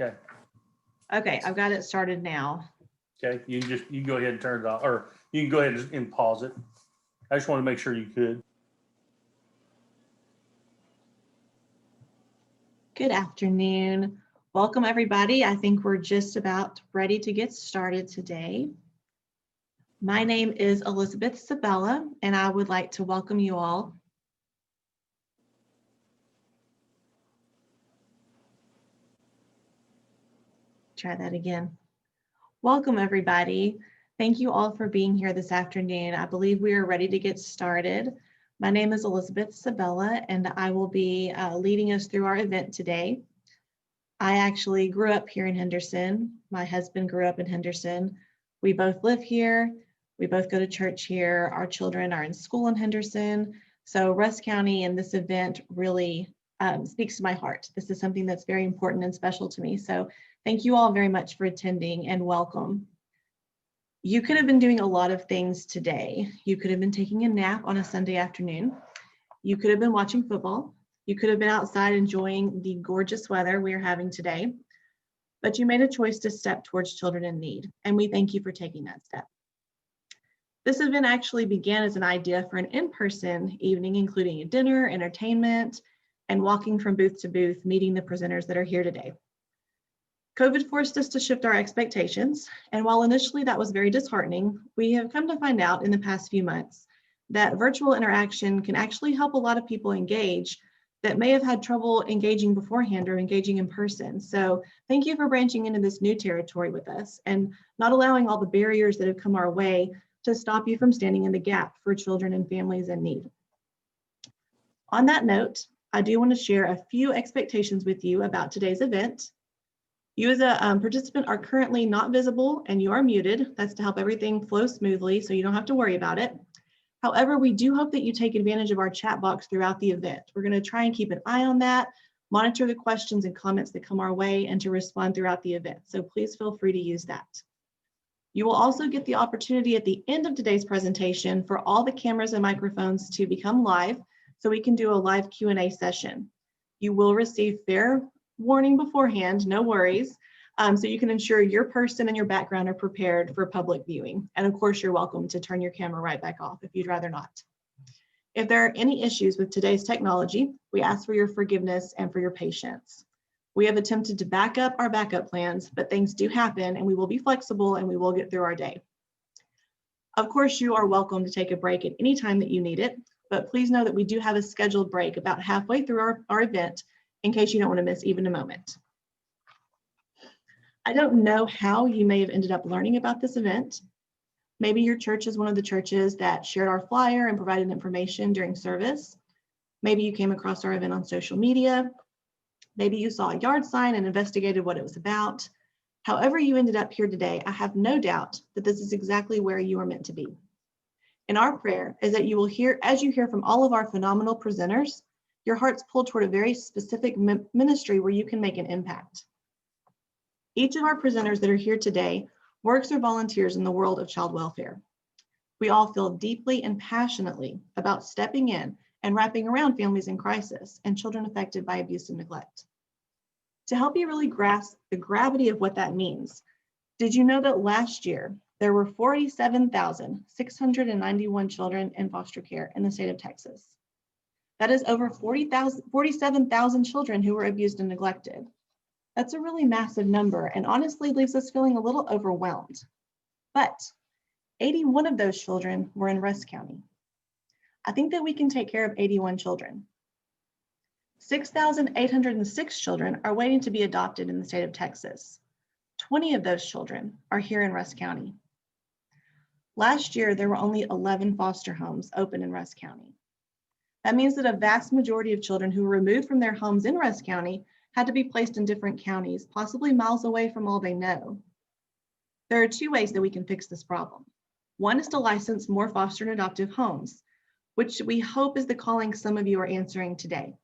Okay. Okay, I've got it started now. Okay. You can go ahead and turn it off, or you can go ahead and pause it. I just want to make sure you could. Good afternoon. Welcome, everybody. I think we're just about ready to get started today. My name is Elizabeth Sabella, and I would like to welcome you all. Try that again. Welcome, everybody. Thank you all for being here this afternoon. I believe we are ready to get started. My name is Elizabeth Sabella, and I will be leading us through our event today. I actually grew up here in Henderson. My husband grew up in Henderson. We both live here. We both go to church here. Our children are in school in Henderson. So Rusk County and this event really speaks to my heart. This is something that's very important and special to me. So thank you all very much for attending and welcome. You could have been doing a lot of things today. You could have been taking a nap on a Sunday afternoon. You could have been watching football. You could have been outside enjoying the gorgeous weather we are having today, but you made a choice to step towards children in need, and we thank you for taking that step. This event actually began as an idea for an in-person evening, including a dinner, entertainment, and walking from booth to booth, meeting the presenters that are here today. COVID forced us to shift our expectations, and while initially that was very disheartening, we have come to find out in the past few months that virtual interaction can actually help a lot of people engage that may have had trouble engaging beforehand or engaging in person. So thank you for branching into this new territory with us and not allowing all the barriers that have come our way to stop you from standing in the gap for children and families in need. On that note, I do want to share a few expectations with you about today's event. You as a participant are currently not visible and you are muted. That's to help everything flow smoothly so you don't have to worry about it. However, we do hope that you take advantage of our chat box throughout the event. We're going to try and keep an eye on that, monitor the questions and comments that come our way, and to respond throughout the event. So please feel free to use that. You will also get the opportunity at the end of today's presentation for all the cameras and microphones to become live so we can do a live Q&A session. You will receive fair warning beforehand, no worries. So you can ensure your person and your background are prepared for public viewing. And of course, you're welcome to turn your camera right back off if you'd rather not. If there are any issues with today's technology, we ask for your forgiveness and for your patience. We have attempted to back up our backup plans, but things do happen and we will be flexible and we will get through our day. Of course, you are welcome to take a break at any time that you need it, but please know that we do have a scheduled break about halfway through our event in case you don't want to miss even a moment. I don't know how you may have ended up learning about this event. Maybe your church is one of the churches that shared our flyer and provided information during service. Maybe you came across our event on social media. Maybe you saw a yard sign and investigated what it was about. However you ended up here today, I have no doubt that this is exactly where you are meant to be. And our prayer is that you will hear, as you hear from all of our phenomenal presenters, your hearts pull toward a very specific ministry where you can make an impact. Each of our presenters that are here today works or volunteers in the world of child welfare. We all feel deeply and passionately about stepping in and wrapping around families in crisis and children affected by abuse and neglect. To help you really grasp the gravity of what that means, did you know that last year there were 47,691 children in foster care in the state of Texas? That is over 47,000 children who were abused and neglected. That's a really massive number and honestly leaves us feeling a little overwhelmed. But 81 of those children were in Rusk County. I think that we can take care of 81 children. 6,806 children are waiting to be adopted in the state of Texas. 20 of those children are here in Rusk County. Last year, there were only 11 foster homes open in Rusk County. That means that a vast majority of children who were removed from their homes in Rusk County had to be placed in different counties, possibly miles away from all they know. There are two ways that we can fix this problem. One is to license more foster and adoptive homes, which we hope is the calling some of you are answering today.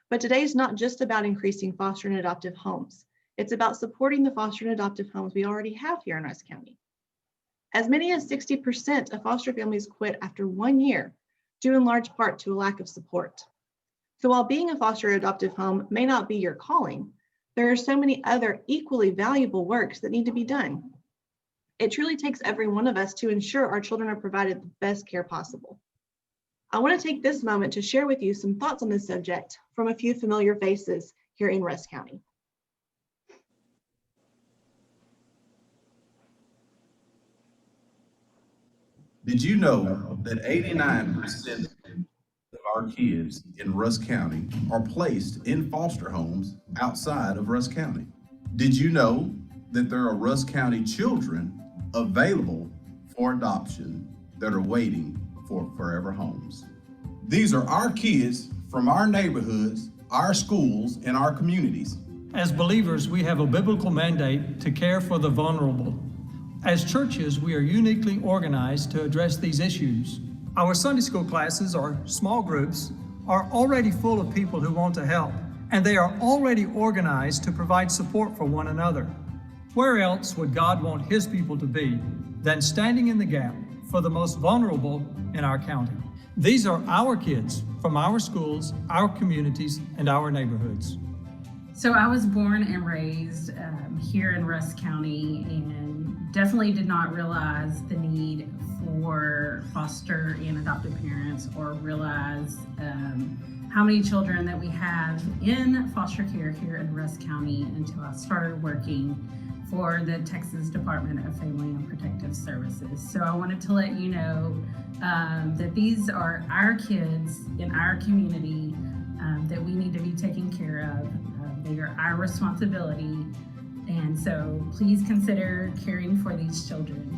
But today is not just about increasing foster and adoptive homes. It's about supporting the foster and adoptive homes we already have here in Rusk County. As many as 60% of foster families quit after 1 year, due in large part to a lack of support. So while being a foster or adoptive home may not be your calling, There are so many other equally valuable works that need to be done. It truly takes every one of us to ensure our children are provided the best care possible. I want to take this moment to share with you some thoughts on this subject from a few familiar faces here in Rusk County. Did you know that 89% of our kids in Rusk County are placed in foster homes outside of Rusk County? Did you know that there are Rusk County children available for adoption that are waiting for forever homes? These are our kids from our neighborhoods, our schools, and our communities. As believers, we have a biblical mandate to care for the vulnerable. As churches, we are uniquely organized to address these issues. Our Sunday school classes, or small groups, are already full of people who want to help, and they are already organized to provide support for one another. Where else would God want His people to be than standing in the gap for the most vulnerable in our county? These are our kids from our schools, our communities, and our neighborhoods. So I was born and raised here in Rusk County, and definitely did not realize the need for foster and adoptive parents, or realize how many children that we have in foster care here in Rusk County until I started working for the Texas Department of Family and Protective Services. So I wanted to let you know that these are our kids in our community that we need to be taking care of. They are our responsibility, and so please consider caring for these children.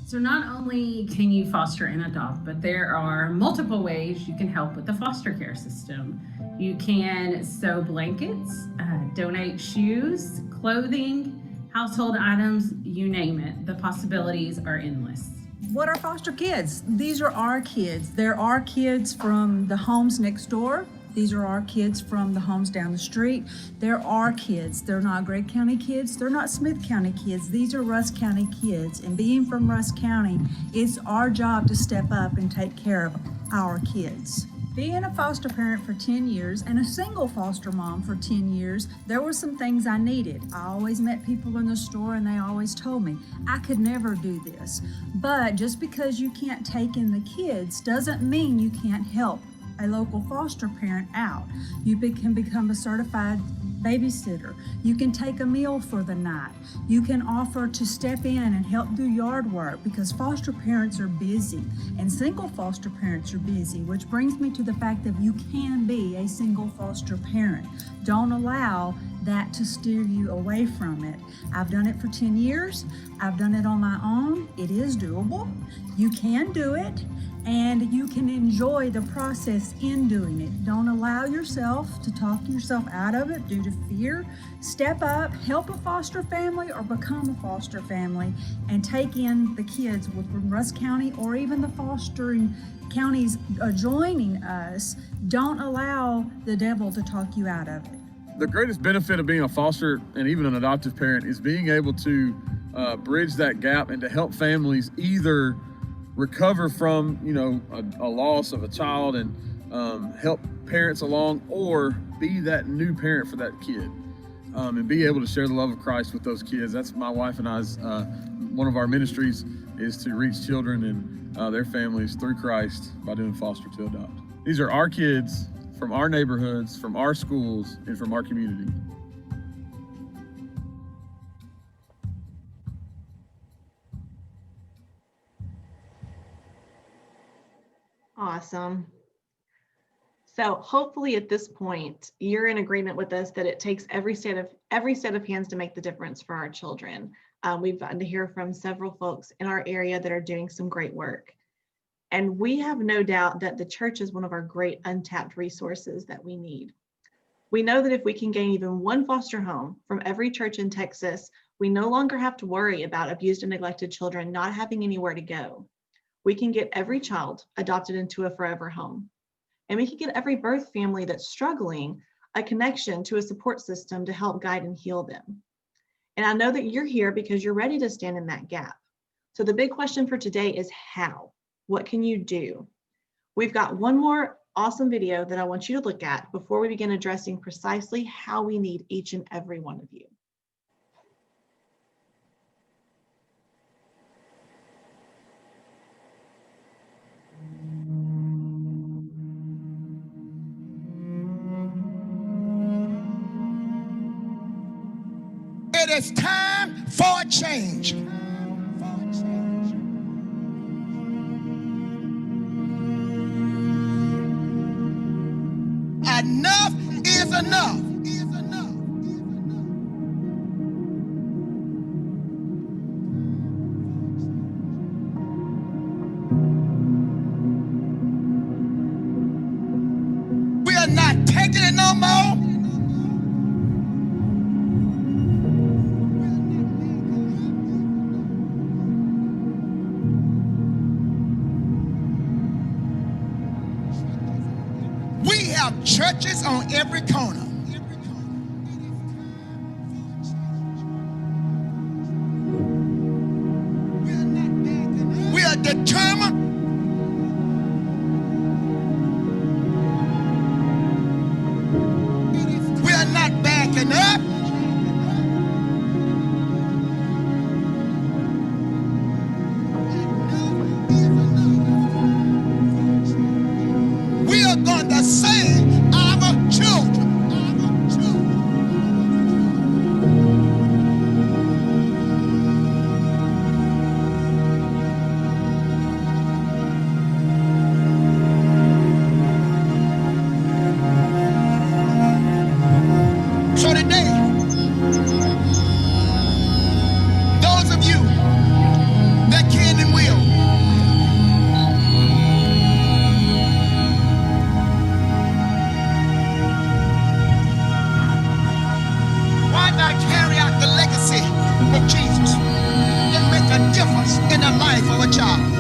So not only can you foster and adopt, but there are multiple ways you can help with the foster care system. You can sew blankets, donate shoes, clothing, household items, you name it. The possibilities are endless. What are foster kids? These are our kids. There are kids from the homes next door. These are our kids from the homes down the street. They're our kids. They're not Gregg County kids. They're not Smith County kids. These are Rusk County kids. And being from Rusk County, it's our job to step up and take care of our kids. Being a foster parent for 10 years and a single foster mom for 10 years, there were some things I needed. I always met people in the store and they always told me, I could never do this. But just because you can't take in the kids doesn't mean you can't help a local foster parent out. You can become a certified babysitter. You can take a meal for the night. You can offer to step in and help do yard work, because foster parents are busy and single foster parents are busy, which brings me to the fact that you can be a single foster parent. Don't allow that to steer you away from it. I've done it for 10 years. I've done it on my own. It is doable. You can do it. And you can enjoy the process in doing it. Don't allow yourself to talk yourself out of it due to fear. Step up, help a foster family or become a foster family, and take in the kids within Rusk County or even the fostering counties adjoining us. Don't allow the devil to talk you out of it. The greatest benefit of being a foster and even an adoptive parent is being able to bridge that gap and to help families either recover from, a loss of a child and help parents along, or be that new parent for that kid, and be able to share the love of Christ with those kids. That's my wife and I's, one of our ministries is to reach children and their families through Christ by doing foster to adopt. These are our kids from our neighborhoods, from our schools, and from our community. Awesome. So hopefully at this point, you're in agreement with us that it takes every set of hands to make the difference for our children. We've gotten to hear from several folks in our area that are doing some great work. And we have no doubt that the church is one of our great untapped resources that we need. We know that if we can gain even one foster home from every church in Texas, we no longer have to worry about abused and neglected children not having anywhere to go. We can get every child adopted into a forever home. And we can get every birth family that's struggling a connection to a support system to help guide and heal them. And I know that you're here because you're ready to stand in that gap. So the big question for today is how? What can you do? We've got one more awesome video that I want you to look at before we begin addressing precisely how we need each and every one of you. It is time for a change. Enough is enough. We are not taking it no more. We have churches on every corner. We are determined. We are not backing up. We are going to save our children. So today, those of you that can and will, why not carry out the legacy of Jesus and make a difference in the life of a child?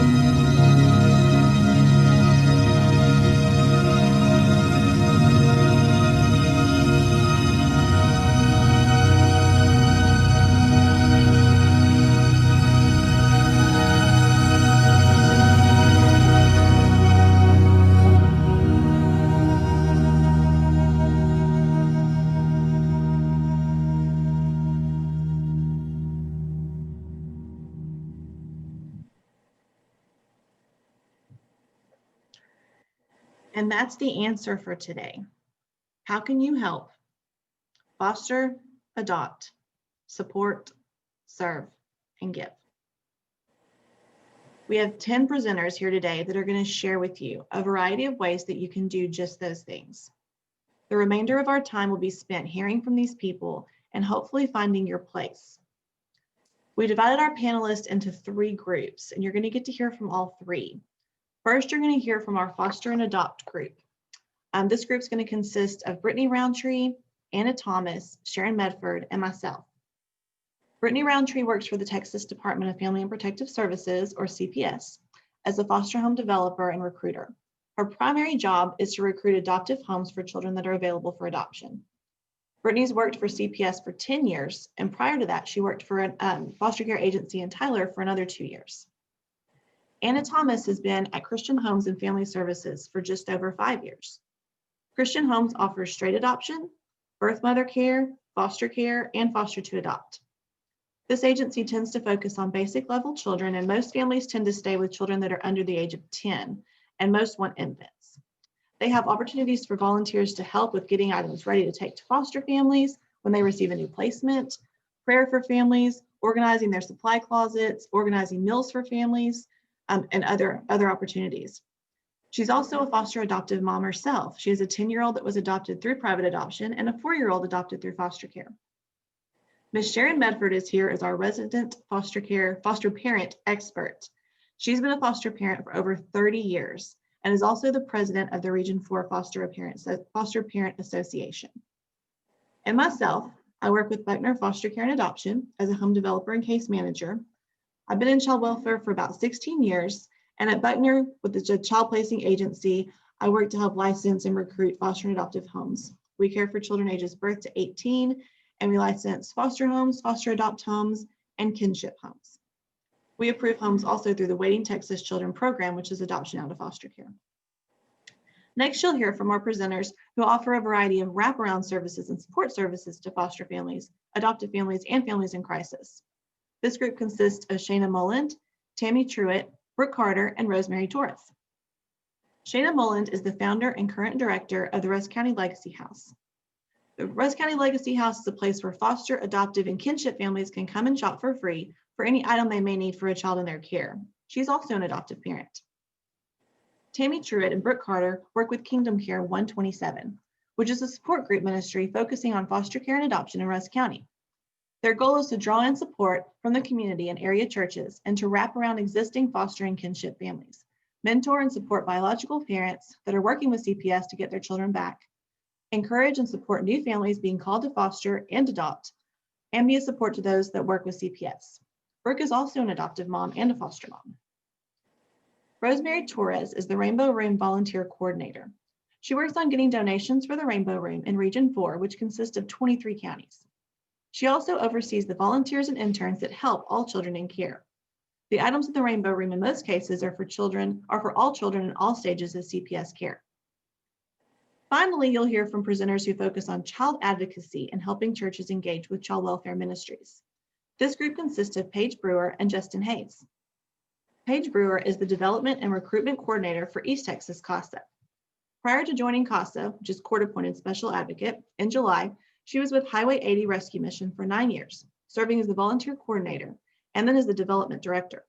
And that's the answer for today. How can you help? Foster, adopt, support, serve, and give. We have 10 presenters here today that are going to share with you a variety of ways that you can do just those things. The remainder of our time will be spent hearing from these people and hopefully finding your place. We divided our panelists into 3 groups, and you're going to get to hear from all 3. First, you're going to hear from our foster and adopt group. This group is going to consist of Brittany Rountree, Anna Thomas, Sharon Medford, and myself. Brittany Roundtree works for the Texas Department of Family and Protective Services, or CPS, as a foster home developer and recruiter. Her primary job is to recruit adoptive homes for children that are available for adoption. Brittany's worked for CPS for 10 years, and prior to that, she worked for a foster care agency in Tyler for another 2 years. Anna Thomas has been at Christian Homes and Family Services for just over 5 years. Christian Homes offers straight adoption, birth mother care, and foster to adopt. This agency tends to focus on basic level children, and most families tend to stay with children that are under the age of 10, and most want infants. They have opportunities for volunteers to help with getting items ready to take to foster families when they receive a new placement, prayer for families, organizing their supply closets, organizing meals for families, and other opportunities. She's also a foster adoptive mom herself. She has a 10-year-old that was adopted through private adoption and a 4-year-old adopted through foster care. Ms. Sharon Medford is here as our resident foster parent expert. She's been a foster parent for over 30 years and is also the president of the Region 4 Foster Parent Association. And myself, I work with Buckner Foster Care and Adoption as a home developer and case manager. I've been in child welfare for about 16 years, and at Buckner, with the child placing agency, I work to help license and recruit foster and adoptive homes. We care for children ages birth to 18, and we license foster homes, foster adopt homes, and kinship homes. We approve homes also through the Waiting Texas Children program, which is adoption out of foster care. Next, you'll hear from our presenters who offer a variety of wraparound services and support services to foster families, adoptive families, and families in crisis. This group consists of Shana Mulland, Tammy Truitt, Brooke Carter, and Rosemary Torres. Shana Mulland is the founder and current director of the Rusk County Legacy House. The Rusk County Legacy House is a place where foster, adoptive, and kinship families can come and shop for free for any item they may need for a child in their care. She's also an adoptive parent. Tammy Truitt and Brooke Carter work with Kingdom Care 127, which is a support group ministry focusing on foster care and adoption in Rusk County. Their goal is to draw in support from the community and area churches and to wrap around existing foster and kinship families, mentor and support biological parents that are working with CPS to get their children back, encourage and support new families being called to foster and adopt, and be a support to those that work with CPS. Brooke is also an adoptive mom and a foster mom. Rosemary Torres is the Rainbow Room Volunteer Coordinator. She works on getting donations for the Rainbow Room in Region 4, which consists of 23 counties. She also oversees the volunteers and interns that help all children in care. The items in the Rainbow Room in most cases are for all children in all stages of CPS care. Finally, you'll hear from presenters who focus on child advocacy and helping churches engage with child welfare ministries. This group consists of Paige Brewer and Justin Hayes. Paige Brewer is the Development and Recruitment Coordinator for East Texas CASA. Prior to joining CASA, which is Court-Appointed Special Advocate, in July, she was with Highway 80 Rescue Mission for 9 years, serving as the Volunteer Coordinator and then as the Development Director.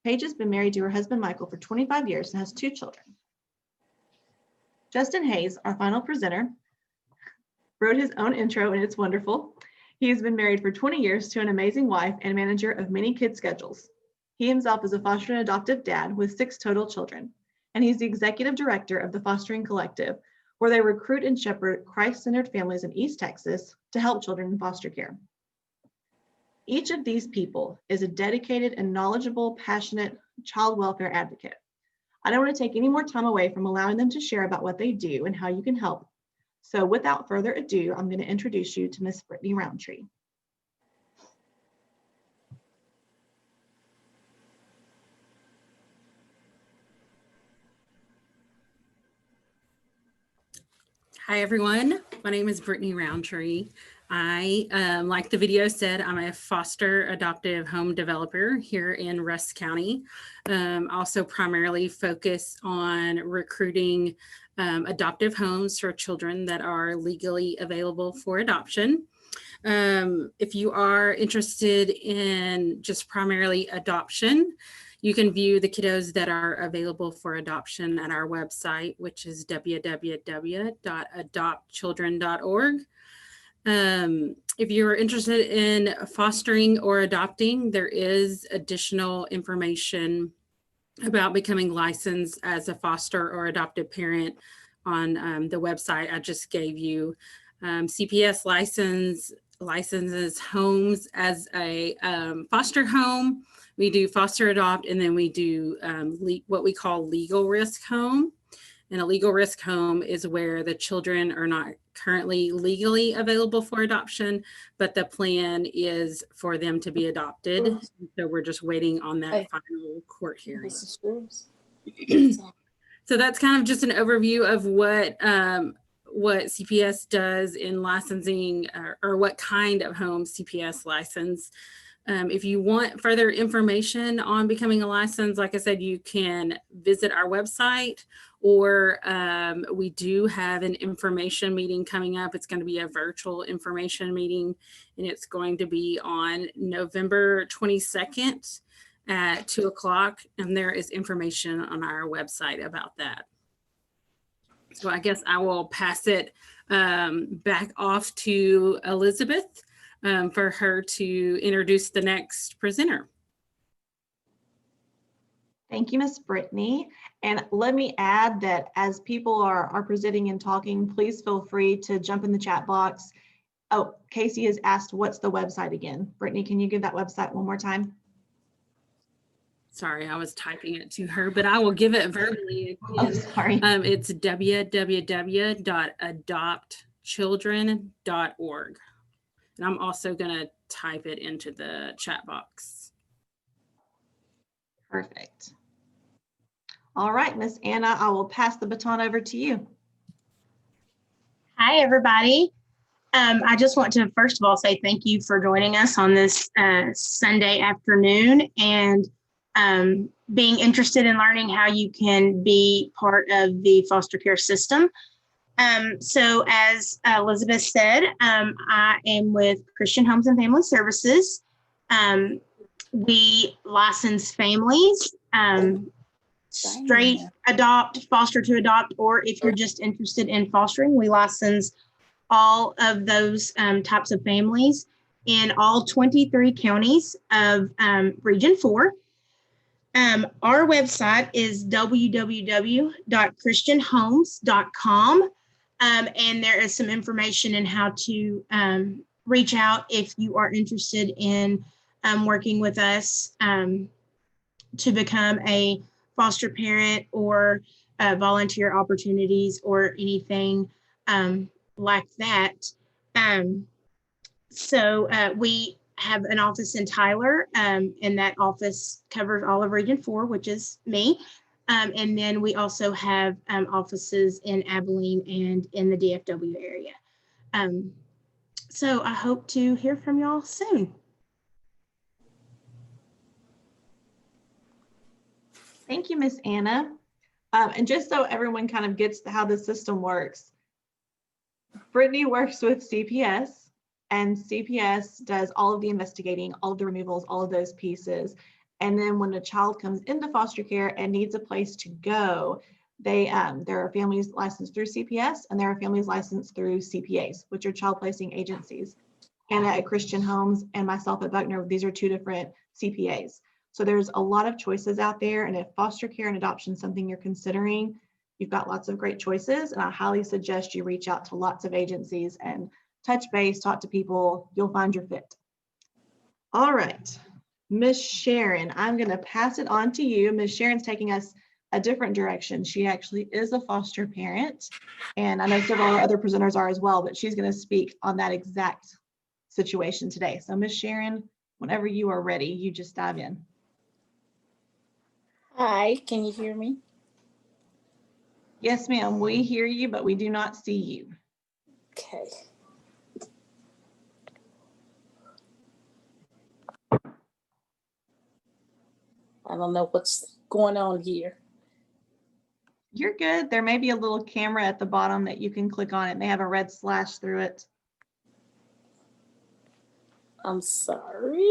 Paige has been married to her husband, Michael, for 25 years and has 2 children. Justin Hayes, our final presenter, wrote his own intro and it's wonderful. He has been married for 20 years to an amazing wife and manager of many kids' schedules. He himself is a foster and adoptive dad with 6 total children, and he's the executive director of the Fostering Collective, where they recruit and shepherd Christ-centered families in East Texas to help children in foster care. Each of these people is a dedicated and knowledgeable, passionate child welfare advocate. I don't want to take any more time away from allowing them to share about what they do and how you can help. So without further ado, I'm going to introduce you to Miss Brittany Roundtree. Hi, everyone. My name is Brittany Rountree. I, like the video said, I'm a foster adoptive home developer here in Rusk County. Also primarily focus on recruiting adoptive homes for children that are legally available for adoption. If you are interested in just primarily adoption, you can view the kiddos that are available for adoption at our website, which is www.adoptchildren.org. If you're interested in fostering or adopting, there is additional information about becoming licensed as a foster or adoptive parent on the website I just gave you. CPS licenses homes as a foster home. We do foster adopt, and then we do what we call legal risk home. And a legal risk home is where the children are not currently legally available for adoption, but the plan is for them to be adopted. So we're just waiting on that final court hearing. So that's kind of just an overview of what CPS does in licensing or what kind of home CPS license. If you want further information on becoming a license, like I said, you can visit our website, or we do have an information meeting coming up. It's going to be a virtual information meeting, and it's going to be on November 22nd at 2 o'clock, and there is information on our website about that. So I guess I will pass it back off to Elizabeth for her to introduce the next presenter. Thank you, Miss Brittany. And let me add that as people are presenting and talking, please feel free to jump in the chat box. Oh, Casey has asked, what's the website again? Brittany, can you give that website one more time? Sorry, I was typing it to her, but I will give it verbally again. Oh, sorry. It's www.adoptchildren.org. And I'm also going to type it into the chat box. Perfect. All right, Miss Anna, I will pass the baton over to you. Hi, everybody. I just want to, first of all, say thank you for joining us on this Sunday afternoon and being interested in learning how you can be part of the foster care system. So as Elizabeth said, I am with Christian Homes and Family Services. We license families, straight adopt, foster to adopt, or if you're just interested in fostering, we license all of those types of families in all 23 counties of Region 4. Our website is www.christianhomes.com, and there is some information in how to reach out if you are interested in working with us to become a foster parent or volunteer opportunities or anything like that. So we have an office in Tyler, and that office covers all of Region 4, which is me. And then we also have offices in Abilene and in the DFW area. So I hope to hear from y'all soon. Thank you, Miss Anna. And just so everyone kind of gets how the system works, Brittany works with CPS, and CPS does all of the investigating, all of the removals, all of those pieces. And then when a child comes into foster care and needs a place to go, there are families licensed through CPS and there are families licensed through CPAs, which are child placing agencies. Anna at Christian Homes and myself at Buckner, these are two different CPAs. So there's a lot of choices out there. And if foster care and adoption is something you're considering, you've got lots of great choices. And I highly suggest you reach out to lots of agencies and touch base, talk to people. You'll find your fit. All right, Miss Sharon, I'm going to pass it on to you. Miss Sharon's taking us a different direction. She actually is a foster parent. And I know several other presenters are as well, but she's going to speak on that exact situation today. So Miss Sharon, whenever you are ready, you just dive in. Hi, can you hear me? Yes, ma'am, we hear you, but we do not see you. Okay. I don't know what's going on here. You're good. There may be a little camera at the bottom that you can click on it. They have a red slash through it. I'm sorry.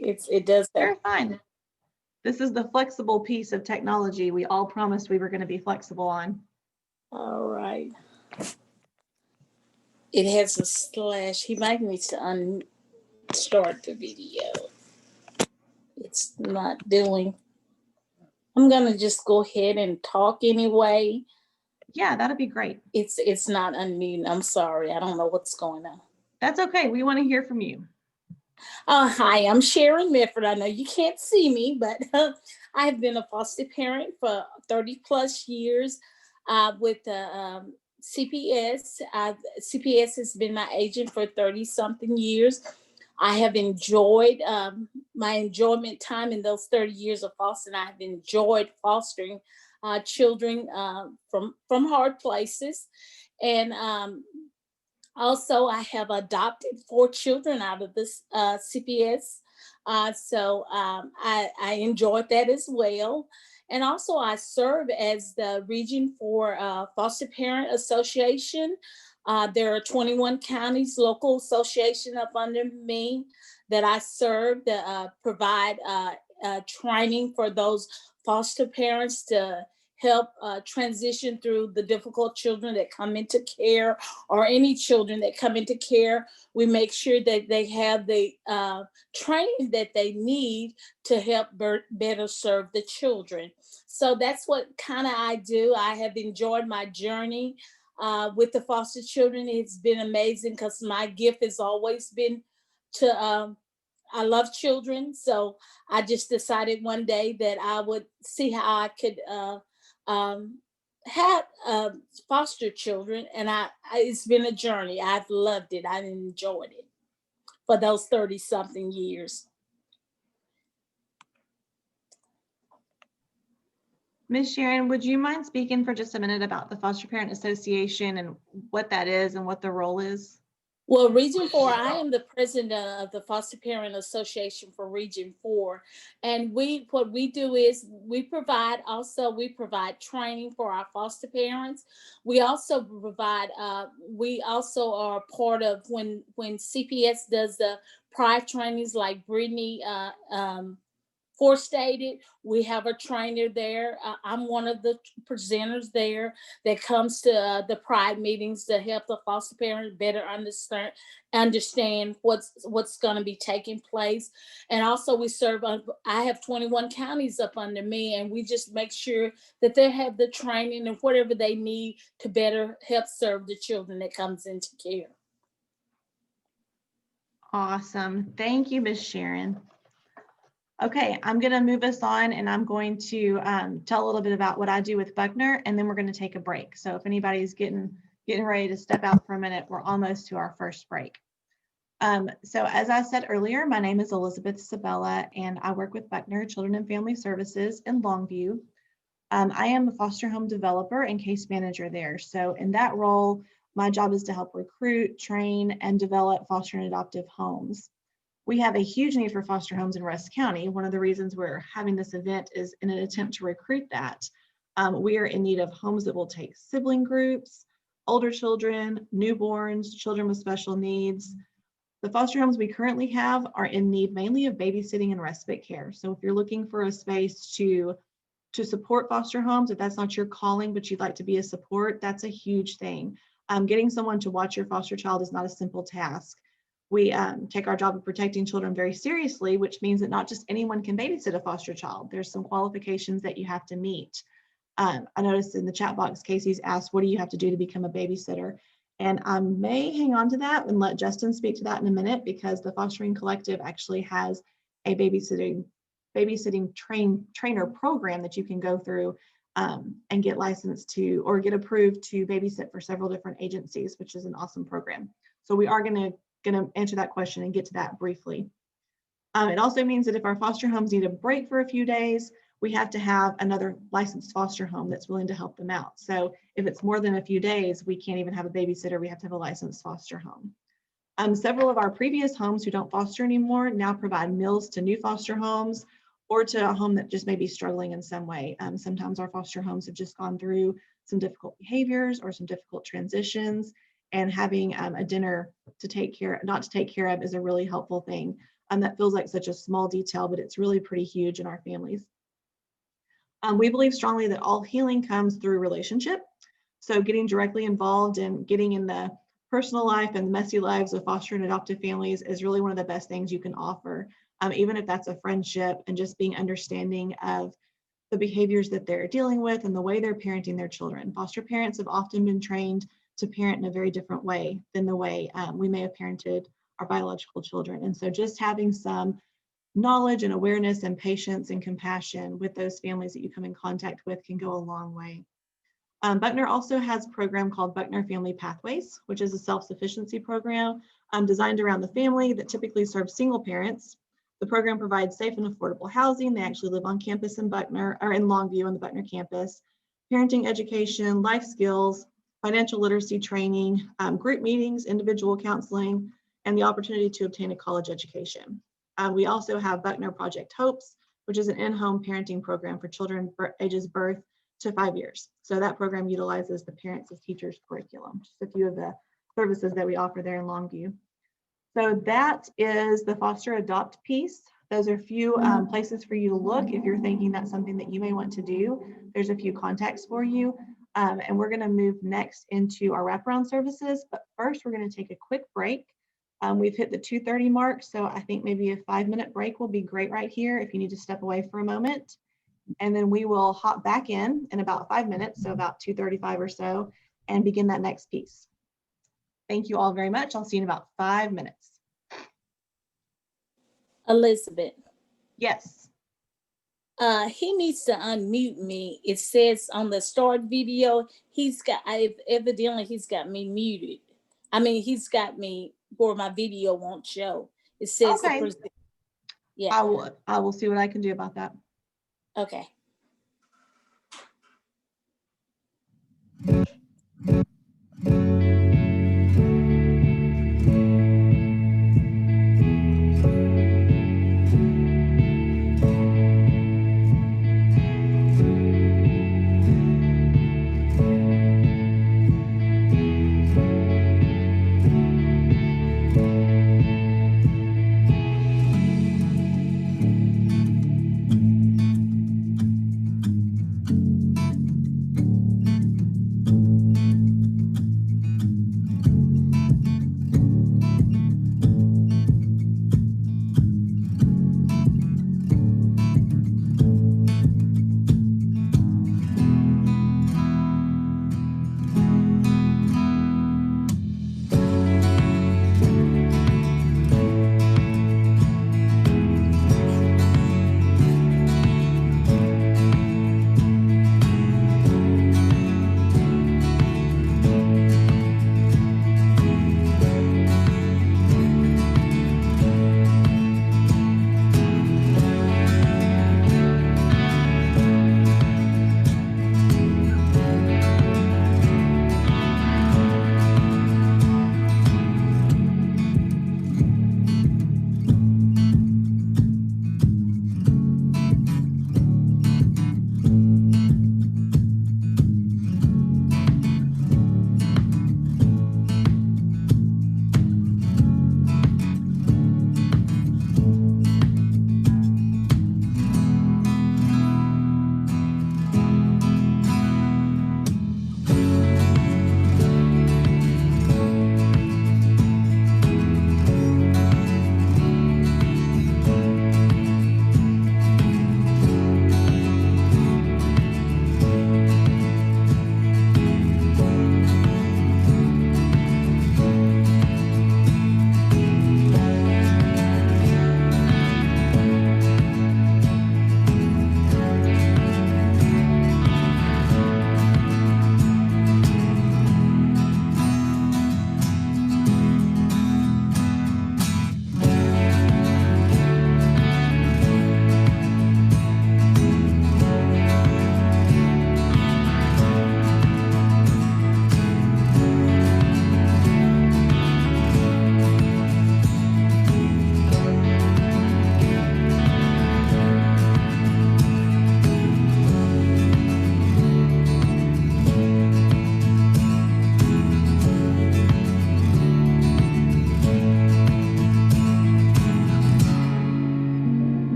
It does have. You're fine. This is the flexible piece of technology we all promised we were going to be flexible on. All right. It has a slash. He might need to unstart the video. It's not doing. I'm gonna just go ahead and talk anyway. Yeah, that'd be great. It's not unmuting. I'm sorry. I don't know what's going on. That's okay. We want to hear from you. Hi, I'm Sharon Medford. I know you can't see me, but I've been a foster parent for 30 plus years with CPS. CPS has been my agent for 30 something years. I have enjoyed my enjoyment time in those 30 years of fostering. I have enjoyed fostering children from hard places. And also, I have adopted 4 children out of this CPS. So I enjoyed that as well. And also, I serve as the Region 4 Foster Parent Association. There are 21 counties, local association up under me that I serve that provide training for those foster parents to help transition through the difficult children that come into care, or any children that come into care. We make sure that they have the training that they need to help better serve the children. So that's what kind of I do. I have enjoyed my journey with the foster children. It's been amazing because my gift has always been to, I love children. So I just decided one day that I would see how I could have foster children, and it's been a journey. I've loved it. I enjoyed it for those 30 something years. Ms. Sharon, would you mind speaking for just a minute about the Foster Parent Association and what that is and what the role is? Well, Region 4, I am the president of the Foster Parent Association for Region 4. And what we do is we provide training for our foster parents. We also provide, we also are part of when CPS does the prior trainings like Brittany forestated, we have a trainer there. I'm one of the presenters there that comes to the pride meetings to help the foster parents better understand what's going to be taking place. And also we serve, I have 21 counties up under me, and we just make sure that they have the training and whatever they need to better help serve the children that comes into care. Awesome. Thank you, Ms. Sharon. Okay, I'm going to move us on, and I'm going to tell a little bit about what I do with Buckner, and then we're going to take a break. So if anybody's getting ready to step out for a minute, we're almost to our first break. So as I said earlier, my name is Elizabeth Sabella, and I work with Buckner Children and Family Services in Longview. I am a foster home developer and case manager there. So in that role, my job is to help recruit, train, and develop foster and adoptive homes. We have a huge need for foster homes in Rusk County. One of the reasons we're having this event is in an attempt to recruit that. We are in need of homes that will take sibling groups, older children, newborns, children with special needs. The foster homes we currently have are in need mainly of babysitting and respite care. So if you're looking for a space to support foster homes, if that's not your calling, but you'd like to be a support, that's a huge thing. Getting someone to watch your foster child is not a simple task. We take our job of protecting children very seriously, which means that not just anyone can babysit a foster child. There's some qualifications that you have to meet. I noticed in the chat box, Casey's asked, what do you have to do to become a babysitter? And I may hang on to that and let Justin speak to that in a minute, because the Fostering Collective actually has a babysitting trainer program that you can go through and get licensed to, or get approved to babysit for several different agencies, which is an awesome program. So we are going to answer that question and get to that briefly. It also means that if our foster homes need a break for a few days, we have to have another licensed foster home that's willing to help them out. So if it's more than a few days, we can't even have a babysitter. We have to have a licensed foster home. Several of our previous homes who don't foster anymore now provide meals to new foster homes or to a home that just may be struggling in some way. Sometimes our foster homes have just gone through some difficult behaviors or some difficult transitions, and having a dinner not to take care of is a really helpful thing. That feels like such a small detail, but it's really pretty huge in our families. We believe strongly that all healing comes through relationship. So getting directly involved and getting in the personal life and the messy lives of foster and adoptive families is really one of the best things you can offer, even if that's a friendship, and just being understanding of the behaviors that they're dealing with and the way they're parenting their children. Foster parents have often been trained to parent in a very different way than the way we may have parented our biological children. And so just having some knowledge and awareness and patience and compassion with those families that you come in contact with can go a long way. Buckner also has a program called Buckner Family Pathways, which is a self-sufficiency program designed around the family that typically serves single parents. The program provides safe and affordable housing. They actually live on campus in Buckner, or in Longview on the Buckner campus. Parenting education, life skills, financial literacy training, group meetings, individual counseling, and the opportunity to obtain a college education. We also have Buckner Project Hopes, which is an in-home parenting program for children ages birth to 5 years. So that program utilizes the Parents as Teachers curriculum, just a few of the services that we offer there in Longview. So that is the foster adopt piece. Those are a few places for you to look if you're thinking that's something that you may want to do. There's a few contacts for you. And we're going to move next into our wraparound services. But first, we're going to take a quick break. We've hit the 2:30 mark, so I think maybe a 5-minute break will be great right here if you need to step away for a moment. And then we will hop back in about 5 minutes, so about 2:35 or so, and begin that next piece. Thank you all very much. I'll see you in about 5 minutes. Elizabeth. Yes. He needs to unmute me. It says on the start video, evidently he's got me muted. I mean, he's got me where my video won't show. It says okay. Yeah. I will see what I can do about that. Okay.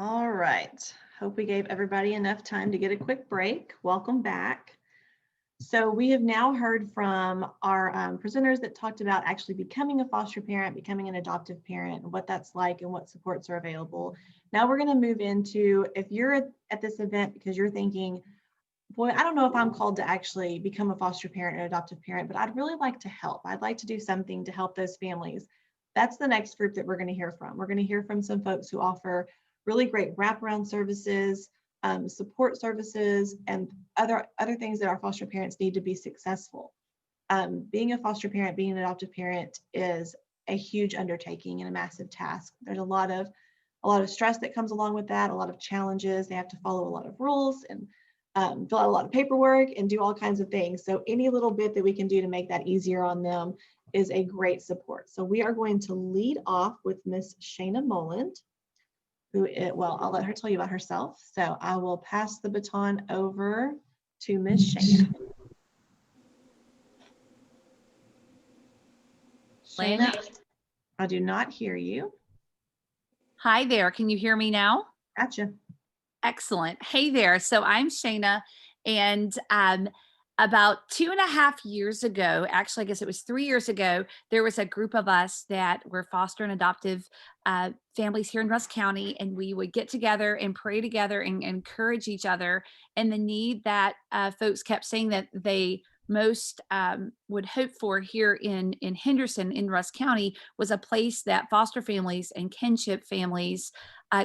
All right. Hope we gave everybody enough time to get a quick break. Welcome back. So we have now heard from our presenters that talked about actually becoming a foster parent, becoming an adoptive parent, and what that's like and what supports are available. Now we're going to move into, if you're at this event because you're thinking, boy, I don't know if I'm called to actually become a foster parent or adoptive parent, but I'd really like to help. I'd like to do something to help those families. That's the next group that we're going to hear from. We're going to hear from some folks who offer really great wraparound services, support services, and other things that our foster parents need to be successful. Being a foster parent, being an adoptive parent is a huge undertaking and a massive task. There's a lot of stress that comes along with that, a lot of challenges. They have to follow a lot of rules and fill out a lot of paperwork and do all kinds of things. So any little bit that we can do to make that easier on them is a great support. So we are going to lead off with Miss Shana Moland, well, I'll let her tell you about herself. So I will pass the baton over to Miss Shana. Shana, I do not hear you. Hi there. Can you hear me now? Gotcha. Excellent. Hey there. So I'm Shana, and about 2.5 years ago, actually, I guess it was 3 years ago, there was a group of us that were foster and adoptive families here in Rusk County, and we would get together and pray together and encourage each other. And the need that folks kept saying that they most would hope for here in Henderson in Rusk County was a place that foster families and kinship families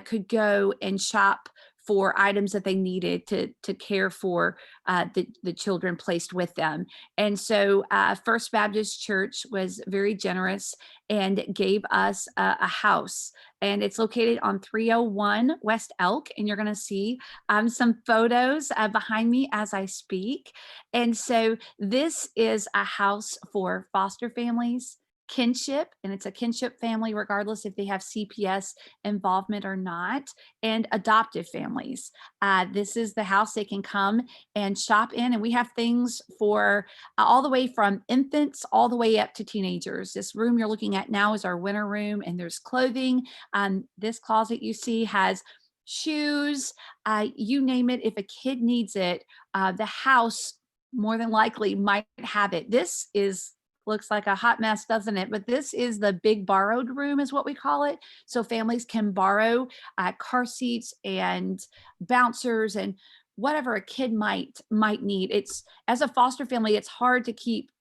could go and shop for items that they needed to care for the children placed with them. And so First Baptist Church was very generous and gave us a house. And it's located on 301 West Elk. And you're going to see some photos behind me as I speak. And so this is a house for foster families, kinship, and it's a kinship family regardless if they have CPS involvement or not, and adoptive families. This is the house they can come and shop in, and we have things for all the way from infants all the way up to teenagers. This room you're looking at now is our winter room, and there's clothing. This closet you see has shoes, you name it. If a kid needs it, the house more than likely might have it. This looks like a hot mess, doesn't it? But this is the big borrowed room is what we call it. So families can borrow car seats and bouncers and whatever a kid might need. It's, as a foster family, it's hard to keep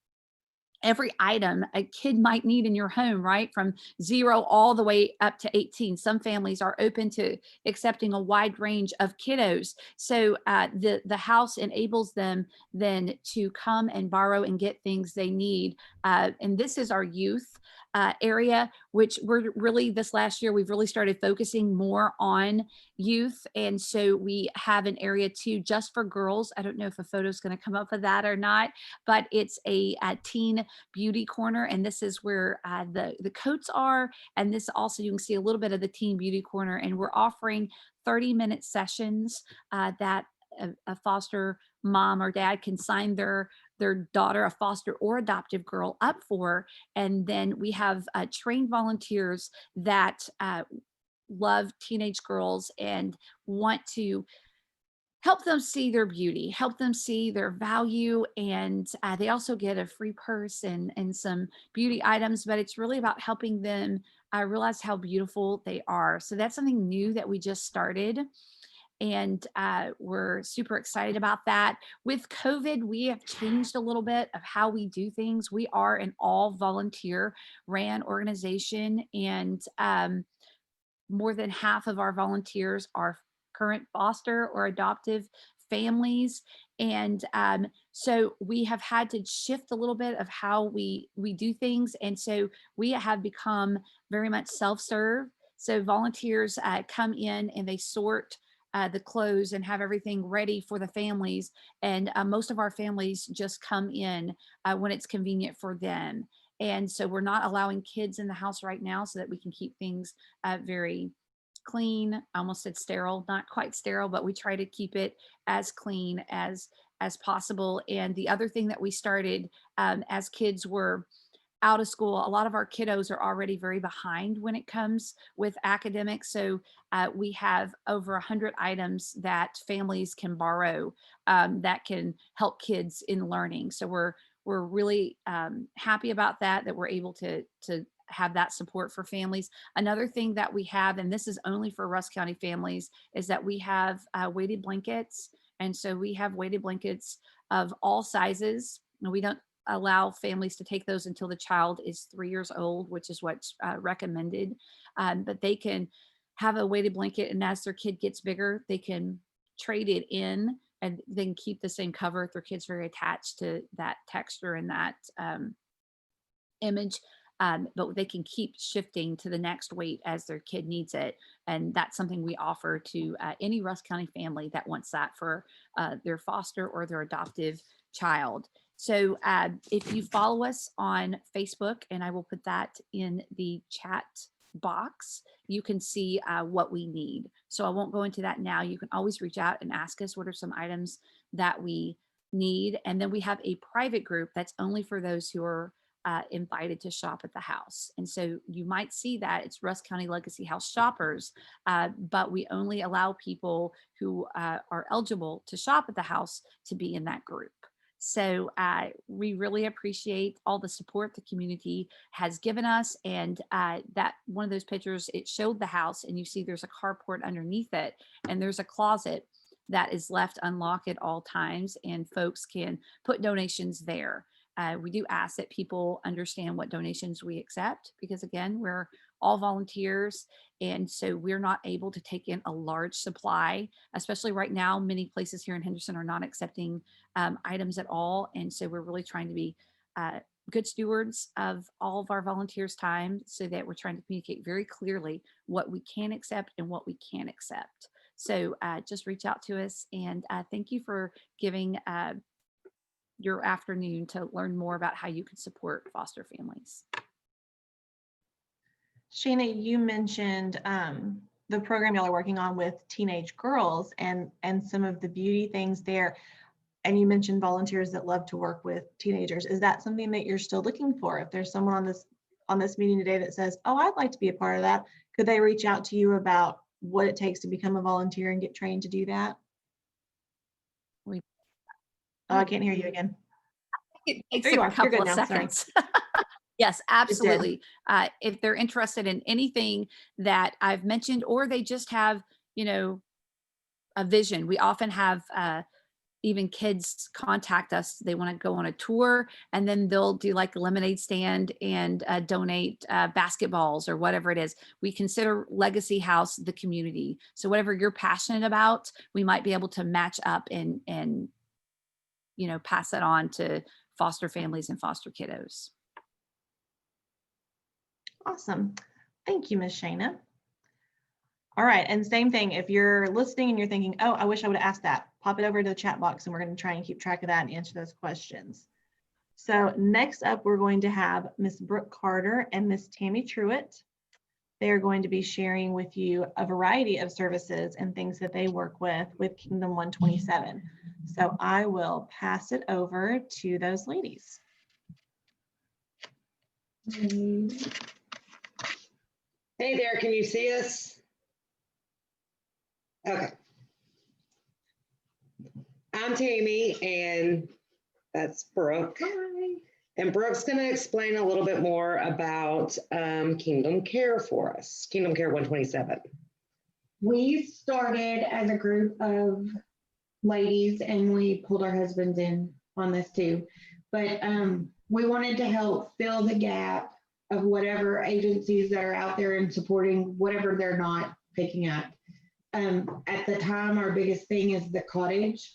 every item a kid might need in your home, right? From 0 all the way up to 18. Some families are open to accepting a wide range of kiddos. So the house enables them then to come and borrow and get things they need. And this is our youth area, which we're really, this last year, we've really started focusing more on youth. And so we have an area too, just for girls. I don't know if a photo is going to come up of that or not, but it's a teen beauty corner. And this is where the coats are. And this also, you can see a little bit of the teen beauty corner. And we're offering 30-minute sessions that a foster mom or dad can sign their daughter, a foster or adoptive girl, up for. And then we have trained volunteers that love teenage girls and want to help them see their beauty, help them see their value. And they also get a free purse and some beauty items, but it's really about helping them realize how beautiful they are. So that's something new that we just started. And we're super excited about that. With COVID, we have changed a little bit of how we do things. We are an all volunteer ran organization, and more than half of our volunteers are current foster or adoptive families. And so we have had to shift a little bit of how we do things. And so we have become very much self-serve. So volunteers come in and they sort the clothes and have everything ready for the families. And most of our families just come in when it's convenient for them. And so we're not allowing kids in the house right now so that we can keep things very clean. I almost said sterile, not quite sterile, but we try to keep it as clean as possible. And the other thing that we started as kids were out of school, a lot of our kiddos are already very behind when it comes with academics. So we have over 100 items that families can borrow that can help kids in learning. So we're really happy about that we're able to have that support for families. Another thing that we have, and this is only for Rusk County families, is that we have weighted blankets. And so we have weighted blankets of all sizes. And we don't allow families to take those until the child is 3 years old, which is what's recommended. But they can have a weighted blanket, and as their kid gets bigger, they can trade it in and then keep the same cover if their kid's very attached to that texture and that image. But they can keep shifting to the next weight as their kid needs it. And that's something we offer to any Rusk County family that wants that for their foster or their adoptive child. So if you follow us on Facebook, and I will put that in the chat box, you can see what we need. So I won't go into that now. You can always reach out and ask us what are some items that we need. And then we have a private group that's only for those who are invited to shop at the house. And so you might see that it's Rusk County Legacy House shoppers, but we only allow people who are eligible to shop at the house to be in that group. So we really appreciate all the support the community has given us. And that one of those pictures, it showed the house, and you see there's a carport underneath it, and there's a closet that is left unlocked at all times, and folks can put donations there. We do ask that people understand what donations we accept, because again, we're all volunteers. And so we're not able to take in a large supply, especially right now. Many places here in Henderson are not accepting items at all. And so we're really trying to be good stewards of all of our volunteers' time, so that we're trying to communicate very clearly what we can accept and what we can't accept. So just reach out to us, and thank you for giving your afternoon to learn more about how you can support foster families. Shana, you mentioned the program y'all are working on with teenage girls and some of the beauty things there. And you mentioned volunteers that love to work with teenagers. Is that something that you're still looking for? If there's someone on this meeting today that says, oh, I'd like to be a part of that, could they reach out to you about what it takes to become a volunteer and get trained to do that? Oh, I can't hear you again. It takes There you a are. You're couple good of now. Sorry. seconds. Yes, absolutely. If they're interested in anything that I've mentioned, or they just have, a vision, we often have even kids contact us. They want to go on a tour, and then they'll do like a lemonade stand and donate basketballs or whatever it is. We consider Legacy House the community. So whatever you're passionate about, we might be able to match up and pass that on to foster families and foster kiddos. Awesome. Thank you, Ms. Shana. All right, and same thing, if you're listening and you're thinking, oh, I wish I would have asked that, pop it over to the chat box, and we're going to try and keep track of that and answer those questions. So next up, we're going to have Ms. Brooke Carter and Ms. Tammy Truitt. They are going to be sharing with you a variety of services and things that they work with Kingdom 127. So I will pass it over to those ladies. Hey there, can you see us? Okay. I'm Tammy, and that's Brooke. Hi. And Brooke's going to explain a little bit more about Kingdom Care for us, Kingdom Care 127. We started as a group of ladies, and we pulled our husbands in on this too. But we wanted to help fill the gap of whatever agencies that are out there and supporting whatever they're not picking up. At the time, our biggest thing is the cottage.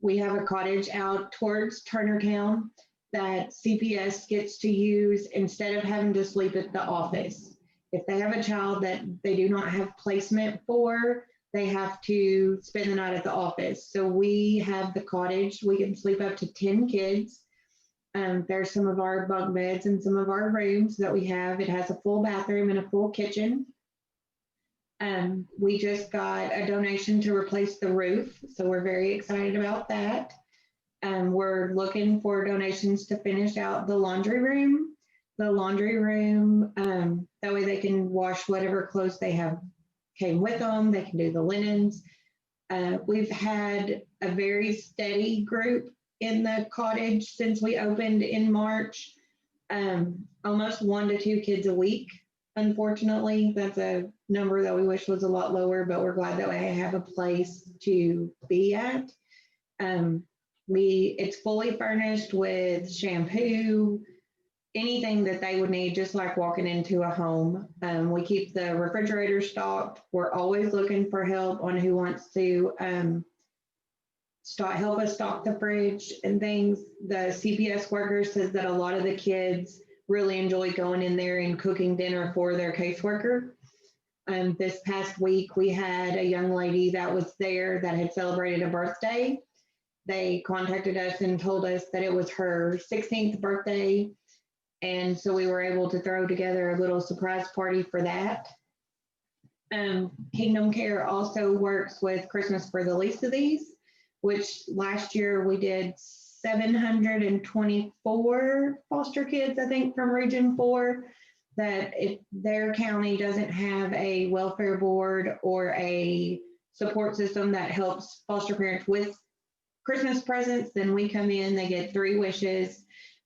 We have a cottage out towards Turnertown that CPS gets to use instead of having to sleep at the office. If they have a child that they do not have placement for, they have to spend the night at the office. So we have the cottage. We can sleep up to 10 kids. There's some of our bunk beds and some of our rooms that we have. It has a full bathroom and a full kitchen. We just got a donation to replace the roof, so we're very excited about that. We're looking for donations to finish out the laundry room. the laundry room. That way they can wash whatever clothes they have came with them. They can do the linens. We've had a very steady group in the cottage since we opened in March. Almost 1 to 2 kids a week. Unfortunately, that's a number that we wish was a lot lower, but we're glad that we have a place to be at. It's fully furnished with shampoo, anything that they would need, just like walking into a home. We keep the refrigerator stocked. We're always looking for help on who wants to help us stock the fridge and things. The CPS worker says that a lot of the kids really enjoy going in there and cooking dinner for their caseworker. This past week, we had a young lady that was there that had celebrated a birthday. They contacted us and told us that it was her 16th birthday. And so we were able to throw together a little surprise party for that. Kingdom Care also works with Christmas for the least of these, which last year we did 724 foster kids, I think, from Region 4, that if their county doesn't have a welfare board or a support system that helps foster parents with Christmas presents, then we come in, they get 3 wishes,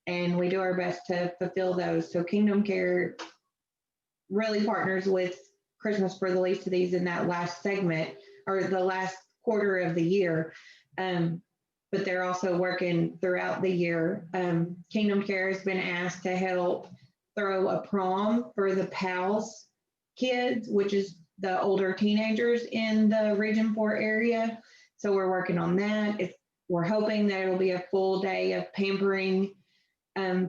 and we do our best to fulfill those. So Kingdom Care really partners with Christmas for the least of these in that last segment, or the last quarter of the year. But they're also working throughout the year. Kingdom Care has been asked to help throw a prom for the PALS kids, which is the older teenagers in the Region 4 area. So we're working on that. We're hoping that it'll be a full day of pampering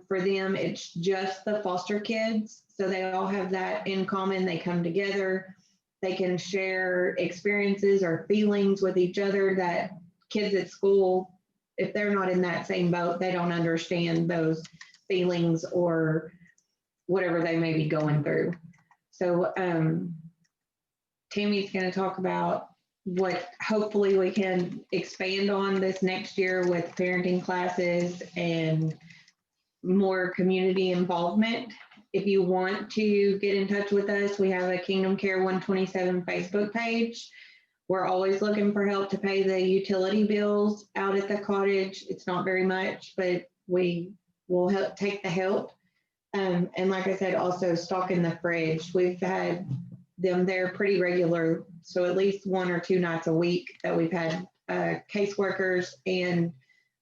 for them. It's just the foster kids. So they all have that in common. They come together. They can share experiences or feelings with each other that kids at school, if they're not in that same boat, they don't understand those feelings or whatever they may be going through. So Tammy's going to talk about what hopefully we can expand on this next year with parenting classes and more community involvement. If you want to get in touch with us, we have a Kingdom Care 127 Facebook page. We're always looking for help to pay the utility bills out at the cottage. It's not very much, but we will help take the help. And like I said, also stocking the fridge. We've had them there pretty regular. So at least 1 or 2 nights a week that we've had caseworkers and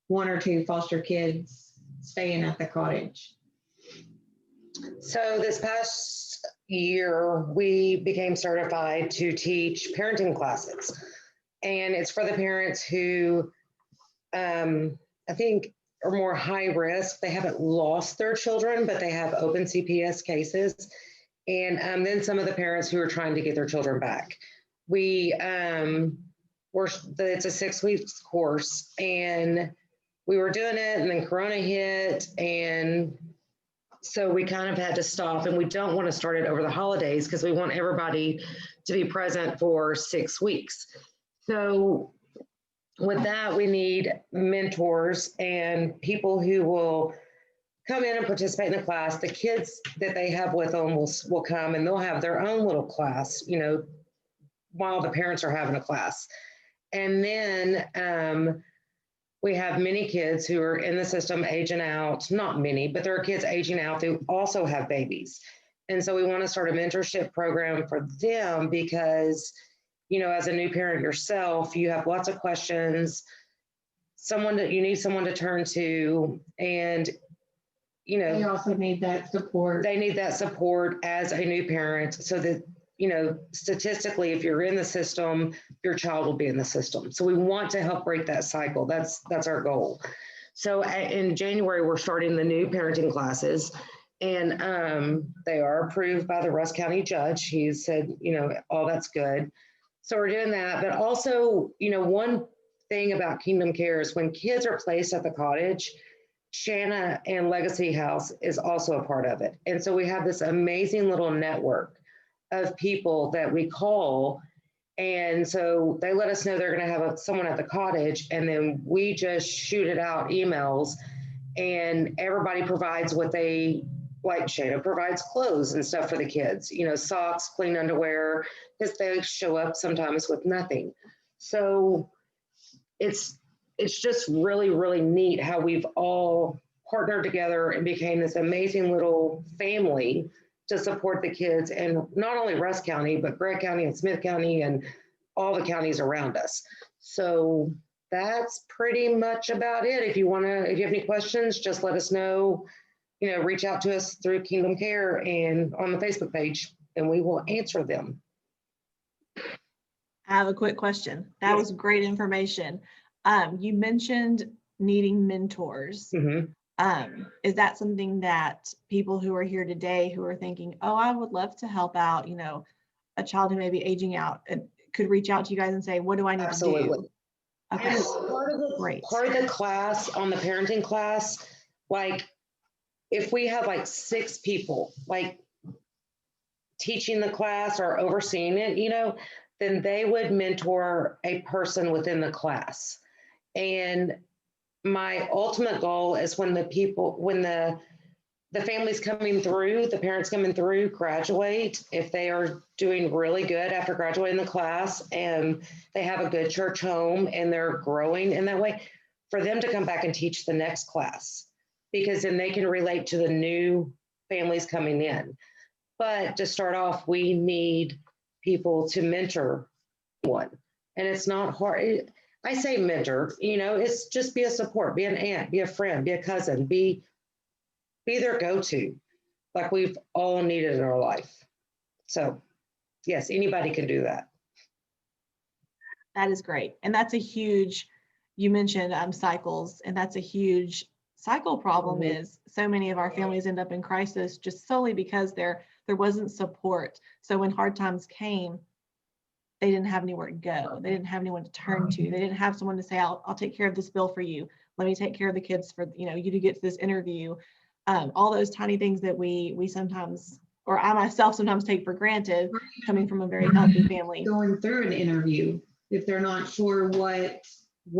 1 or 2 foster kids staying at the cottage. So this past year, we became certified to teach parenting classes. And it's for the parents who I think are more high risk. They haven't lost their children, but they have open CPS cases. And then some of the parents who are trying to get their children back. It's a 6 weeks course, and we were doing it, and then Corona hit, and so we kind of had to stop, and we don't want to start it over the holidays because we want everybody to be present for 6 weeks. So with that, we need mentors and people who will come in and participate in the class. The kids that they have with them will come, and they'll have their own little class, while the parents are having a class. And then we have many kids who are in the system aging out, not many, but there are kids aging out who also have babies. And so we want to start a mentorship program for them because, as a new parent yourself, you have lots of questions, you need someone to turn to, and they also need that support. They need that support as a new parent so that, statistically, if you're in the system, your child will be in the system. So we want to help break that cycle. That's our goal. So in January, we're starting the new parenting classes, and they are approved by the Rusk County judge. He said, all that's good. So we're doing that. But also, one thing about Kingdom Care is when kids are placed at the cottage, Shanna and Legacy House is also a part of it. And so we have this amazing little network of people that we call. And so they let us know they're going to have someone at the cottage, and then we just shoot it out emails, and everybody provides what they like Shana provides clothes and stuff for the kids, you know, socks, clean underwear, because they show up sometimes with nothing. So it's just really, really neat how we've all partnered together and became this amazing little family to support the kids, and not only Rusk County, but Gregg County and Smith County and all the counties around us. So that's pretty much about it. If you have any questions, just let us know, you know, reach out to us through Kingdom Care and on the Facebook page, and we will answer them. I have a quick question. That was great information. You mentioned needing mentors. Is that something that people who are here today who are thinking, oh, I would love to help out, you know, a child who may be aging out, and could reach out to you guys and say, what do I need to do? Okay. And part of the class, on the parenting class, like if we have like 6 people like teaching the class or overseeing it, you know, then they would mentor a person within the class. And my ultimate goal is when the families coming through, the parents coming through graduate, if they are doing really good after graduating the class and they have a good church home and they're growing in that way, for them to come back and teach the next class, because then they can relate to the new families coming in. But to start off, we need people to mentor one. And it's not hard. I say mentor, you know, it's just be a support, be an aunt, be a friend, be a cousin, be their go-to, like we've all needed in our life. So yes, anybody can do that. That is great. And that's a huge, you mentioned cycles, and that's a huge cycle problem. Is so many of our families end up in crisis just solely because there wasn't support. So when hard times came, they didn't have anywhere to go. They didn't have anyone to turn to. They didn't have someone to say, I'll take care of this bill for you. Let me take care of the kids for, you know, you to get to this interview. All those tiny things that we sometimes, or I myself sometimes take for granted, coming from a very healthy family. Going through an interview, if they're not sure what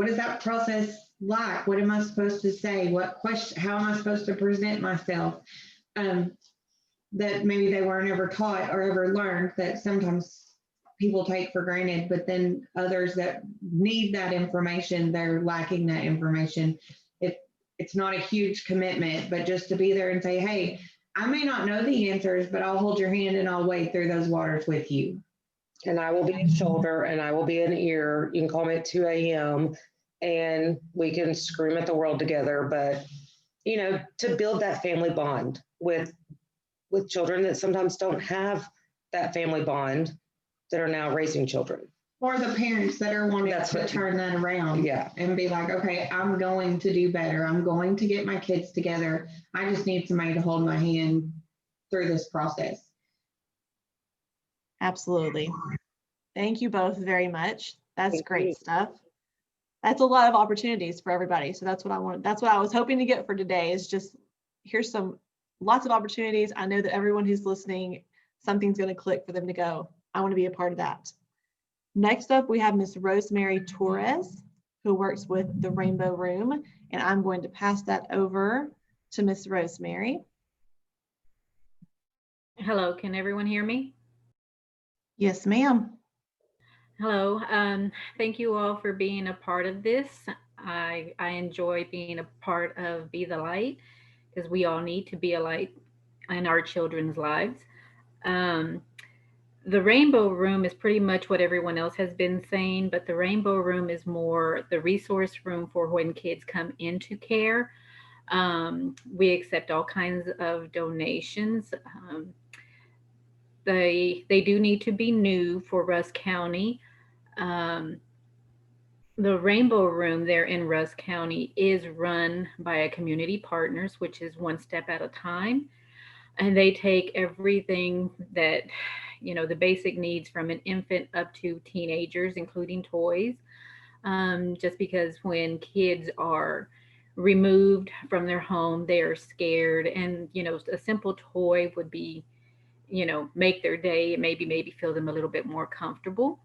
is that process like? What am I supposed to say? What question, how am I supposed to present myself? That maybe they weren't ever taught or ever learned, that sometimes people take for granted, but then others that need that information, they're lacking that information. It's not a huge commitment, but just to be there and say, hey, I may not know the answers, but I'll hold your hand and I'll wade through those waters with you. And I will be a shoulder and I will be an ear. You can call me at 2 a.m. and we can scream at the world together. But, you know, to build that family bond with children that sometimes don't have that family bond, that are now raising children. Or the parents that are wanting to turn that around, and be like, okay, I'm going to do better. I'm going to get my kids together. I just need somebody to hold my hand through this process. Absolutely. Thank you both very much. That's great stuff. That's a lot of opportunities for everybody. So that's what I wanted. That's what I was hoping to get for today, is just here's lots of opportunities. I know that everyone who's listening, something's going to click for them to go, I want to be a part of that. Next up, we have Miss Rosemary Torres, who works with the Rainbow Room, and I'm going to pass that over to Miss Rosemary. Hello, can everyone hear me? Yes, ma'am. Hello, thank you all for being a part of this. I enjoy being a part of Be the Light, because we all need to be a light in our children's lives. The Rainbow Room is pretty much what everyone else has been saying, but the Rainbow Room is more the resource room for when kids come into care. We accept all kinds of donations. They do need to be new for Rusk County. The Rainbow Room there in Rusk County is run by a community partners, which is one step at a time. And they take everything that, you know, the basic needs from an infant up to teenagers, including toys. Just because when kids are removed from their home, they are scared. And, you know, a simple toy would be, you know, make their day and maybe feel them a little bit more comfortable.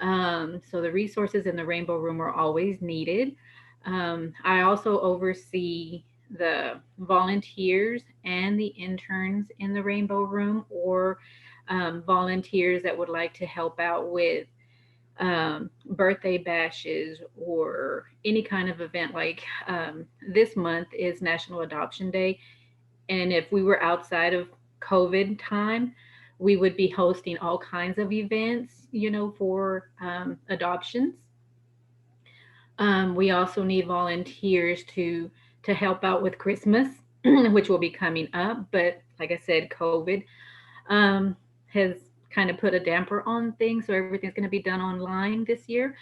So the resources in the Rainbow Room are always needed. I also oversee the volunteers and the interns in the Rainbow Room, or volunteers that would like to help out with birthday bashes or any kind of event. Like this month is National Adoption Day. And if we were outside of COVID time, we would be hosting all kinds of events, for adoptions. We also need volunteers to help out with Christmas, which will be coming up. But like I said, COVID has kind of put a damper on things, so everything's going to be done online this year.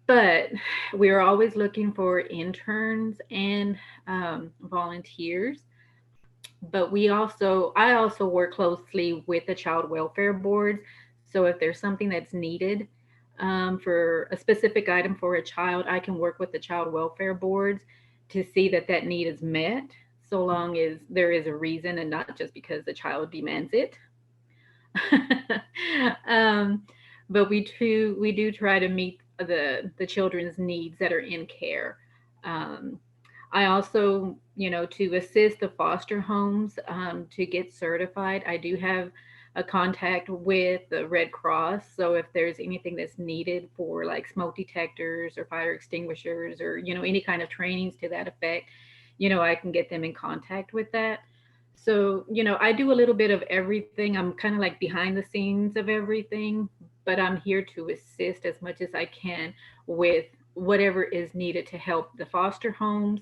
But we are always looking for interns and volunteers. But I also work closely with the child welfare boards. So if there's something that's needed for a specific item for a child, I can work with the child welfare boards to see that that need is met, so long as there is a reason and not just because the child demands it. But we do try to meet the children's needs that are in care. I also, to assist the foster homes to get certified, I do have a contact with the Red Cross. So if there's anything that's needed for like smoke detectors or fire extinguishers or, any kind of trainings to that effect, I can get them in contact with that. So, I do a little bit of everything. I'm kind of like behind the scenes of everything, but I'm here to assist as much as I can with whatever is needed to help the foster homes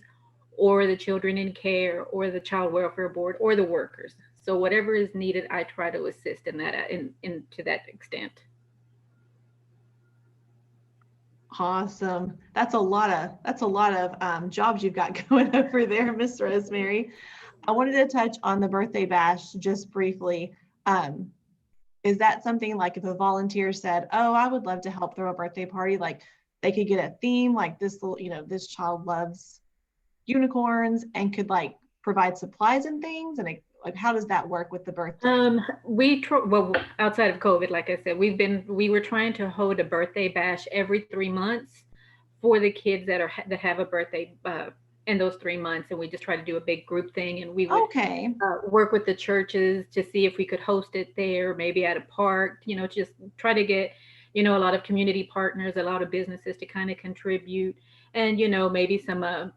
or the children in care or the child welfare board or the workers. So whatever is needed, I try to assist in that to that extent. Awesome. That's a lot of jobs you've got going over there, Miss Rosemary. I wanted to touch on the birthday bash just briefly. Is that something like if a volunteer said, "Oh, I would love to help throw a birthday party," like they could get a theme, like this little, this child loves unicorns, and could like provide supplies and things, and like how does that work with the birthday? Well, outside of COVID, like I said, we were trying to hold a birthday bash every 3 months for the kids that have a birthday in those 3 months, and we just try to do a big group thing, and we would work with the churches to see if we could host it there, maybe at a park, just try to get a lot of community partners, a lot of businesses to kind of contribute, and maybe some of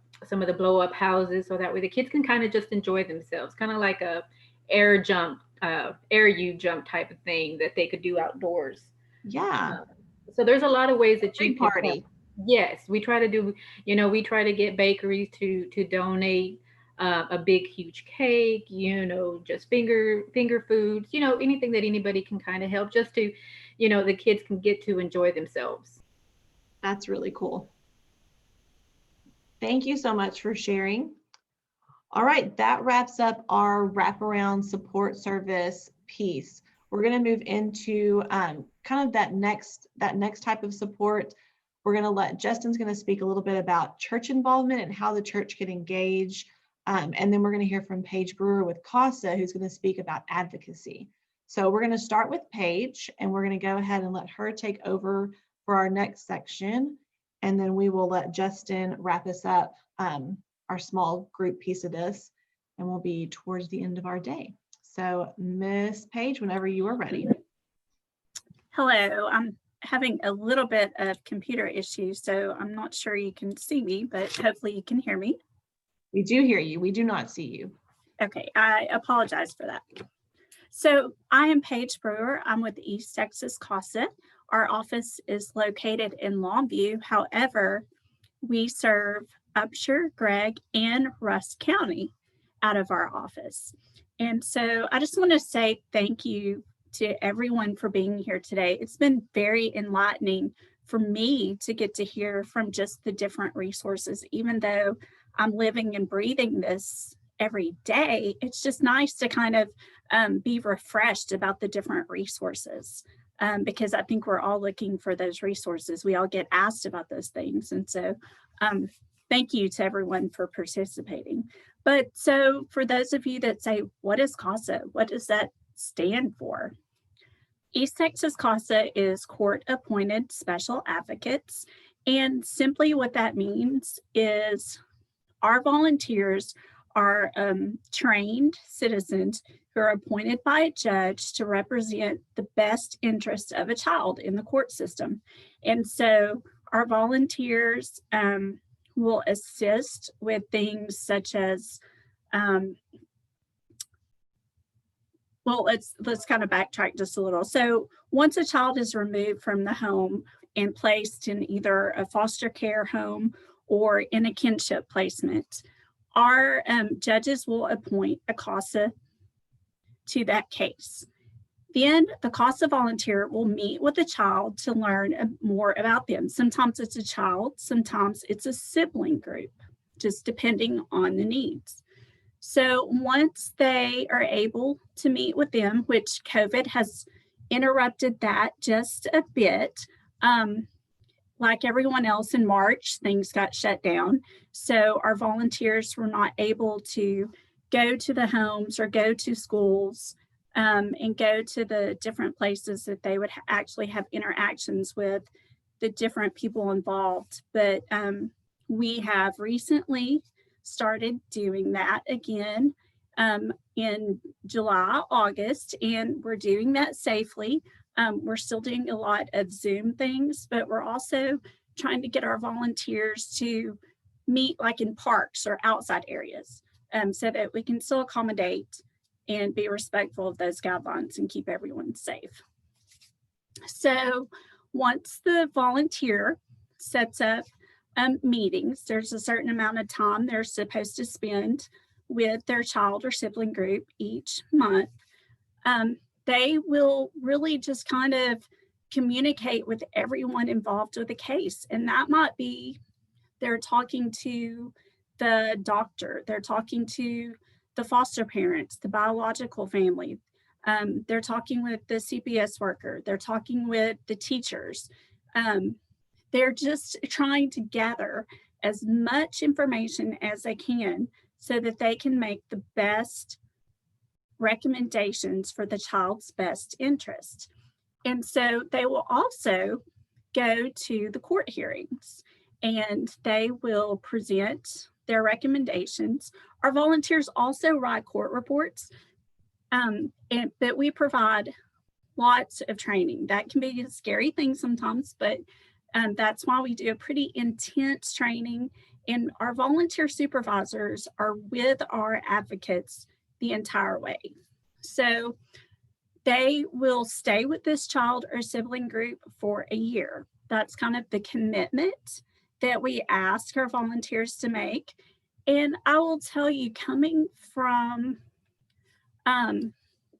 the blow up houses, so that way the kids can kind of just enjoy themselves, kind of like a air U jump type of thing that they could do outdoors. Yeah. So there's a lot of ways that you can party. Yes, we try to do, we try to get bakeries to donate a big, huge cake, just finger foods, anything that anybody can kind of help, just to, the kids can get to enjoy themselves. That's really cool. Thank you so much for sharing. All right, that wraps up our wraparound support service piece. We're going to move into kind of that next type of support. We're going to let Justin's going to speak a little bit about church involvement and how the church can engage. And then we're going to hear from Paige Brewer with CASA, who's going to speak about advocacy. So we're going to start with Paige, and we're going to go ahead and let her take over for our next section. And then we will let Justin wrap us up our small group piece of this, and we'll be towards the end of our day. So Miss Paige, whenever you are ready. Hello, I'm having a little bit of computer issues, so I'm not sure you can see me, but hopefully you can hear me. We do hear you. We do not see you. Okay, I apologize for that. So I am Paige Brewer. I'm with East Texas CASA. Our office is located in Longview. However, we serve Upshur, Gregg, and Rusk County out of our office. And so I just want to say thank you to everyone for being here today. It's been very enlightening for me to get to hear from just the different resources. Even though I'm living and breathing this every day, it's just nice to kind of be refreshed about the different resources, because I think we're all looking for those resources. We all get asked about those things. And so thank you to everyone for participating. But so for those of you that say, what is CASA? What does that stand for? East Texas CASA is Court Appointed Special Advocates. And simply what that means is our volunteers are trained citizens who are appointed by a judge to represent the best interests of a child in the court system. And so our volunteers will assist with things such as, well, let's kind of backtrack just a little. So once a child is removed from the home and placed in either a foster care home or in a kinship placement, our judges will appoint a CASA to that case. Then the CASA volunteer will meet with the child to learn more about them. Sometimes it's a child, sometimes it's a sibling group, just depending on the needs. So once they are able to meet with them, which COVID has interrupted that just a bit, like everyone else in March, things got shut down. So our volunteers were not able to go to the homes or go to schools and go to the different places that they would actually have interactions with the different people involved. But we have recently started doing that again in July, August, and we're doing that safely. We're still doing a lot of Zoom things, but we're also trying to get our volunteers to meet like in parks or outside areas so that we can still accommodate and be respectful of those guidelines and keep everyone safe. So once the volunteer sets up meetings, there's a certain amount of time they're supposed to spend with their child or sibling group each month. They will really just kind of communicate with everyone involved with the case. And that might be they're talking to the doctor, they're talking to the foster parents, the biological family, they're talking with the CPS worker, they're talking with the teachers. They're just trying to gather as much information as they can so that they can make the best recommendations for the child's best interest. And so they will also go to the court hearings and they will present their recommendations. Our volunteers also write court reports, but we provide lots of training. That can be a scary thing sometimes, but that's why we do a pretty intense training. And our volunteer supervisors are with our advocates the entire way. So they will stay with this child or sibling group for a year. That's kind of the commitment that we ask our volunteers to make. And I will tell you, coming from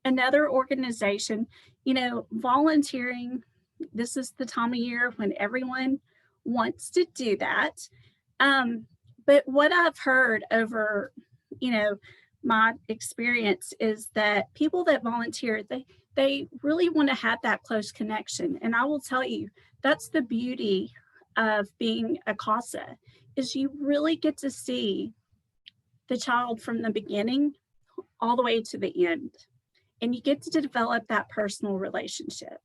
another organization, you know, volunteering, this is the time of year when everyone wants to do that. But what I've heard over, you know, my experience is that people that volunteer, they really want to have that close connection. And I will tell you, that's the beauty of being a CASA, is you really get to see the child from the beginning all the way to the end. And you get to develop that personal relationship.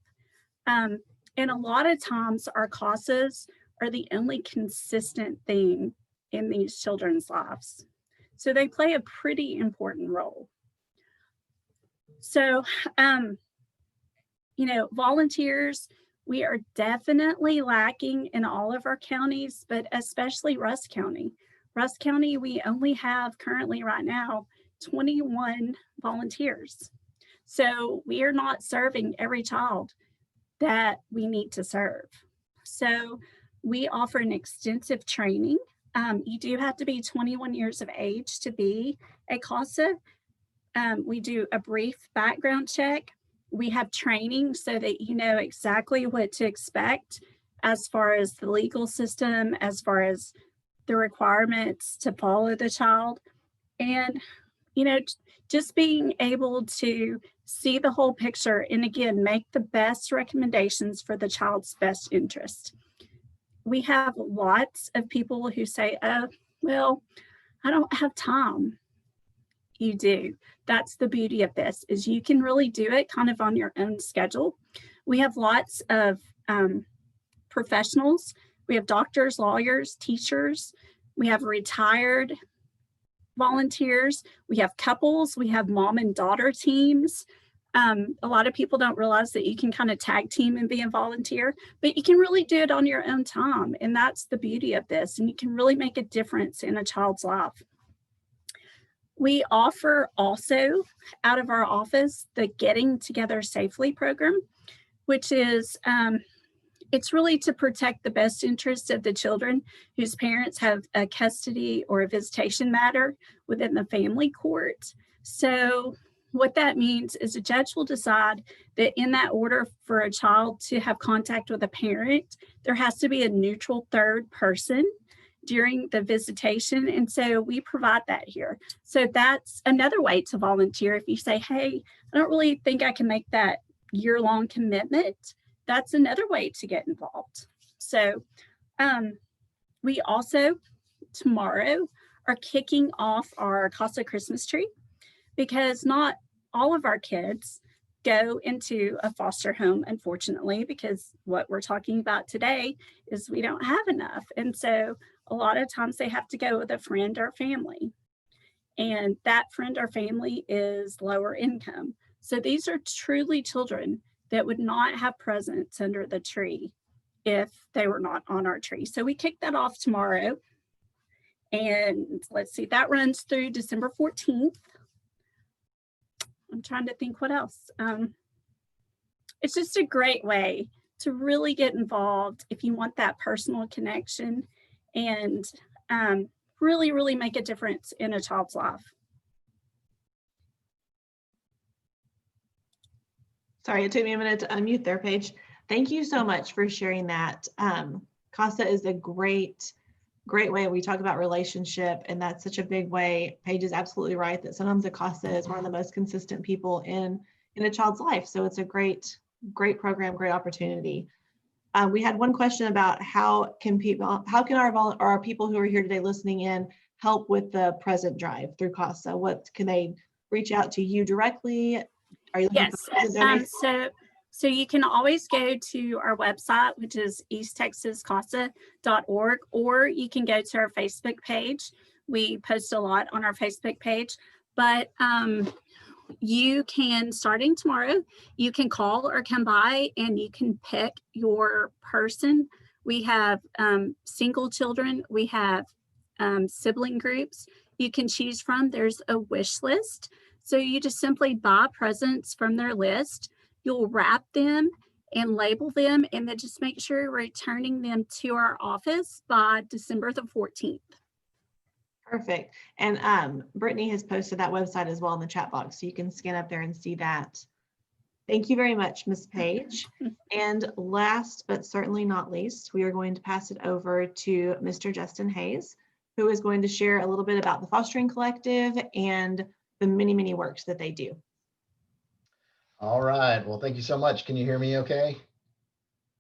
And a lot of times our CASAs are the only consistent thing in these children's lives. So they play a pretty important role. So, you know, volunteers, we are definitely lacking in all of our counties, but especially Rusk County. Rusk County, we only have currently right now 21 volunteers. So we are not serving every child that we need to serve. So we offer an extensive training. You do have to be 21 years of age to be a CASA. We do a brief background check. We have training so that you know exactly what to expect as far as the legal system, as far as the requirements to follow the child. And, you know, just being able to see the whole picture and again, make the best recommendations for the child's best interest. We have lots of people who say, oh, well, I don't have time. You do. That's the beauty of this, is you can really do it kind of on your own schedule. We have lots of professionals. We have doctors, lawyers, teachers. We have retired volunteers. We have couples, we have mom and daughter teams. A lot of people don't realize that you can kind of tag team and be a volunteer, but you can really do it on your own time. And that's the beauty of this. And you can really make a difference in a child's life. We offer also out of our office the Getting Together Safely program, which is it's really to protect the best interests of the children whose parents have a custody or a visitation matter within the family court. So what that means is a judge will decide that in that order for a child to have contact with a parent, there has to be a neutral third person during the visitation. And so we provide that here. So that's another way to volunteer. If you say, hey, I don't really think I can make that year-long commitment, that's another way to get involved. So we also tomorrow are kicking off our Casa Christmas tree, because not all of our kids go into a foster home, unfortunately, because what we're talking about today is we don't have enough. And so a lot of times they have to go with a friend or family. And that friend or family is lower income. So these are truly children that would not have presents under the tree if they were not on our tree. So we kick that off tomorrow. And let's see, that runs through December 14th. I'm trying to think what else. It's just a great way to really get involved if you want that personal connection and really, really make a difference in a child's life. Sorry, it took me a minute to unmute there, Paige. Thank you so much for sharing that. CASA is a great way. We talk about relationship, and that's such a big way. Paige is absolutely right that sometimes the CASA is one of the most consistent people in a child's life. So it's a great program, great opportunity. We had one question about how can our people who are here today listening in help with the present drive through CASA? What can they reach out to you directly? Are you yes. So you can always go to our website, which is easttexascasa.org, or you can go to our Facebook page. We post a lot on our Facebook page, but you can, starting tomorrow, you can call or come by and you can pick your person. We have single children, we have sibling groups you can choose from. There's a wish list. So you just simply buy presents from their list. You'll wrap them and label them, and then just make sure you're returning them to our office by December the 14th. Perfect. And Brittany has posted that website as well in the chat box, so you can scan up there and see that. Thank you very much, Ms. Paige. And last but certainly not least, we are going to pass it over to Mr. Justin Hayes, who is going to share a little bit about the Fostering Collective and the many, many works that they do. All right. Well, thank you so much. Can you hear me okay?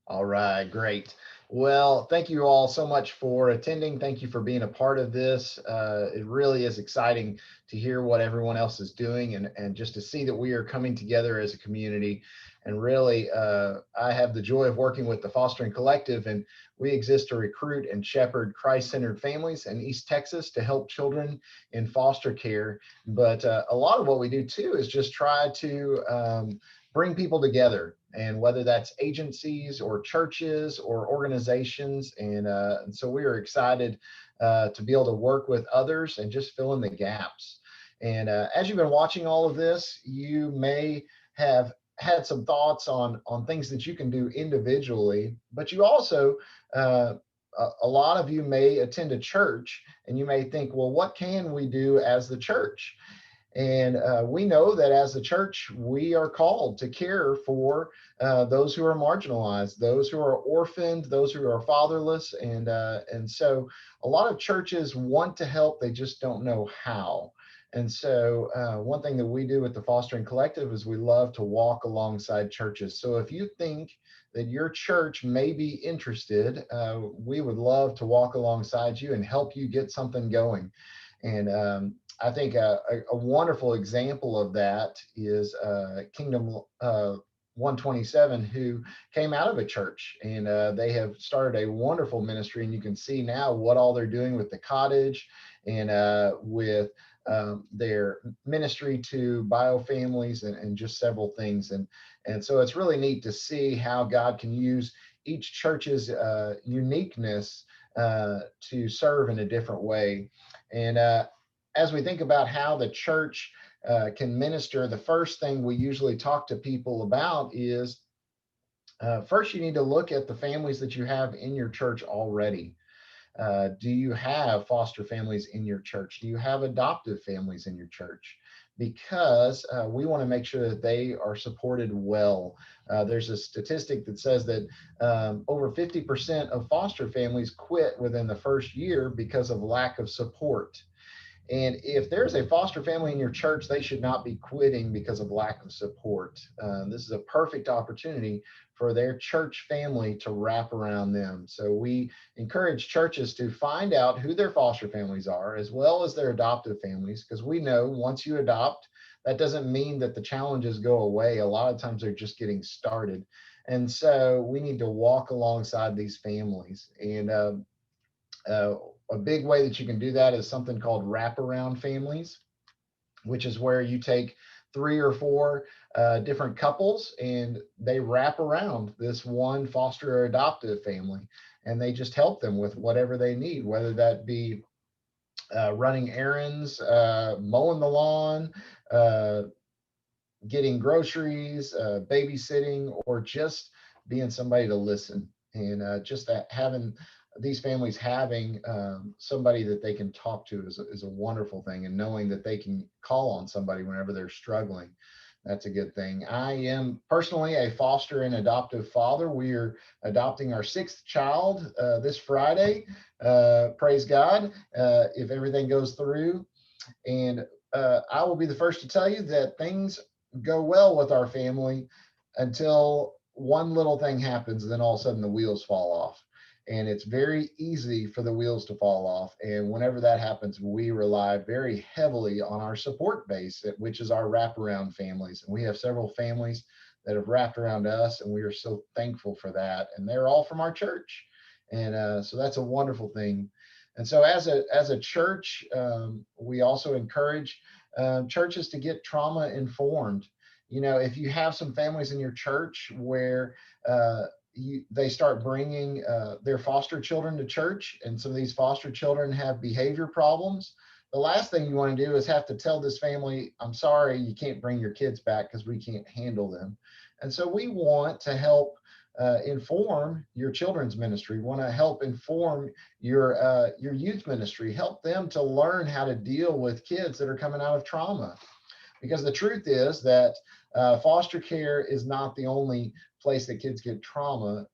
All right, great. Well, thank you all so much for attending. Thank you for being a part of this. It really is exciting to hear what everyone else is doing and just to see that we are coming together as a community. And really, I have the joy of working with the Fostering Collective, and we exist to recruit and shepherd Christ-centered families in East Texas to help children in foster care. But a lot of what we do too is just try to bring people together, and whether that's agencies or churches or organizations. And so we are excited to be able to work with others and just fill in the gaps. And as you've been watching all of this, you may have had some thoughts on things that you can do individually, but you also, a lot of you may attend a church and you may think, well, what can we do as the church? And we know that as the church, we are called to care for those who are marginalized, those who are orphaned, those who are fatherless. And so a lot of churches want to help, they just don't know how. And so one thing that we do with the Fostering Collective is we love to walk alongside churches. So if you think that your church may be interested, we would love to walk alongside you and help you get something going. And I think a wonderful example of that is Kingdom 127 who came out of a church, and they have started a wonderful ministry. And you can see now what all they're doing with the cottage and with their ministry to bio families and just several things. And so it's really neat to see how God can use each church's uniqueness to serve in a different way. And as we think about how the church can minister, the first thing we usually talk to people about is first, you need to look at the families that you have in your church already. Do you have foster families in your church? Do you have adoptive families in your church? Because we want to make sure that they are supported well. There's a statistic that says that over 50% of foster families quit within the first year because of lack of support. And if there's a foster family in your church, they should not be quitting because of lack of support. This is a perfect opportunity for their church family to wrap around them. So we encourage churches to find out who their foster families are, as well as their adoptive families, because we know once you adopt, that doesn't mean that the challenges go away. A lot of times they're just getting started. And so we need to walk alongside these families. And a big way that you can do that is something called wraparound families, which is where you take 3 or 4 different couples and they wrap around this one foster or adoptive family, and they just help them with whatever they need, whether that be running errands, mowing the lawn, getting groceries, babysitting, or just being somebody to listen. And just that having these families having somebody that they can talk to is a wonderful thing, and knowing that they can call on somebody whenever they're struggling, that's a good thing. I am personally a foster and adoptive father. We are adopting our 6th child this Friday. Praise God, if everything goes through. And I will be the first to tell you that things go well with our family until one little thing happens, and then all of a sudden the wheels fall off. And it's very easy for the wheels to fall off. And whenever that happens, we rely very heavily on our support base, which is our wraparound families. And we have several families that have wrapped around us, and we are so thankful for that. And they're all from our church. And so that's a wonderful thing. And so as a church, we also encourage churches to get trauma informed. You know, if you have some families in your church where they start bringing their foster children to church, and some of these foster children have behavior problems, the last thing you want to do is have to tell this family, I'm sorry, you can't bring your kids back because we can't handle them. And so we want to help inform your children's ministry. We want to help inform your youth ministry, help them to learn how to deal with kids that are coming out of trauma. Because the truth is that foster care is not the only place that kids get trauma.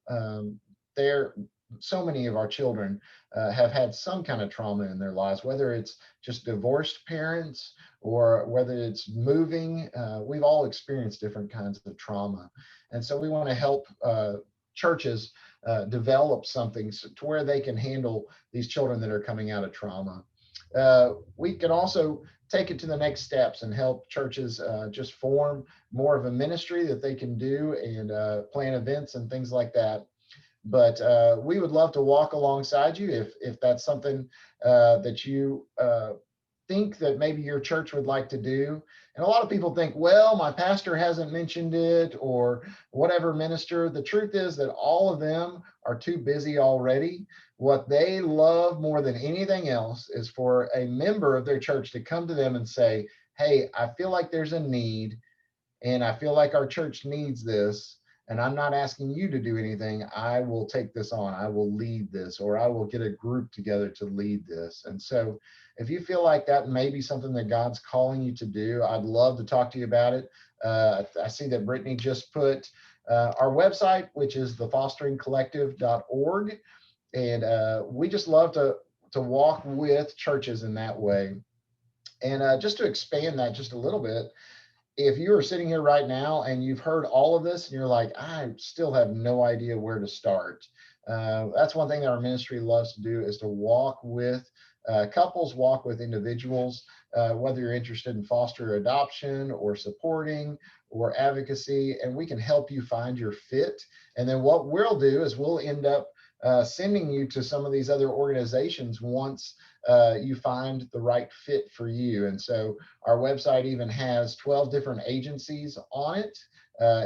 So many of our children have had some kind of trauma in their lives, whether it's just divorced parents or whether it's moving. We've all experienced different kinds of trauma. And so we want to help churches develop something to where they can handle these children that are coming out of trauma. We can also take it to the next steps and help churches just form more of a ministry that they can do and plan events and things like that. But we would love to walk alongside you if that's something that you think that maybe your church would like to do. And a lot of people think, well, my pastor hasn't mentioned it, or whatever minister. The truth is that all of them are too busy already. What they love more than anything else is for a member of their church to come to them and say, hey, I feel like there's a need, and I feel like our church needs this. And I'm not asking you to do anything. I will take this on. I will lead this, or I will get a group together to lead this. And so if you feel like that may be something that God's calling you to do, I'd love to talk to you about it. I see that Brittany just put our website, which is thefosteringcollective.org. And we just love to walk with churches in that way. And just to expand that just a little bit, if you are sitting here right now and you've heard all of this and you're like, I still have no idea where to start. That's one thing that our ministry loves to do, is to walk with couples, walk with individuals whether you're interested in foster adoption or supporting or advocacy, and we can help you find your fit. And then what we'll do is we'll end up sending you to some of these other organizations once you find the right fit for you. And so our website even has 12 different agencies on it,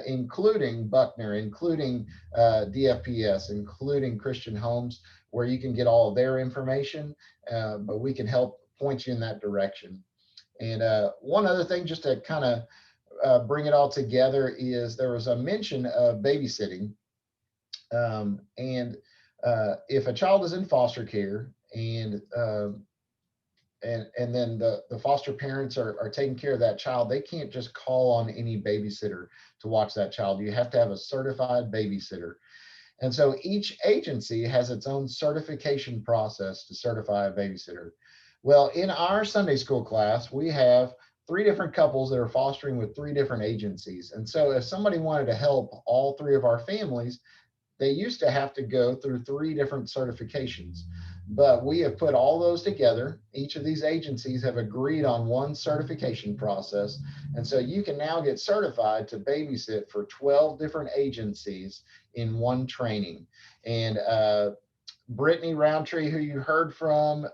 including Buckner, including DFPS, including Christian Homes, where you can get all of their information, but we can help point you in that direction. And one other thing, just to kind of bring it all together, is there was a mention of babysitting. And if a child is in foster care and then the foster parents are taking care of that child, they can't just call on any babysitter to watch that child. You have to have a certified babysitter. And so each agency has its own certification process to certify a babysitter. Well, in our Sunday school class, we have 3 different couples that are fostering with 3 different agencies. And so if somebody wanted to help all 3 of our families, they used to have to go through 3 different certifications. But we have put all those together. Each of these agencies have agreed on one certification process. And so you can now get certified to babysit for 12 different agencies in one training. And Brittany Rountree, who you heard from,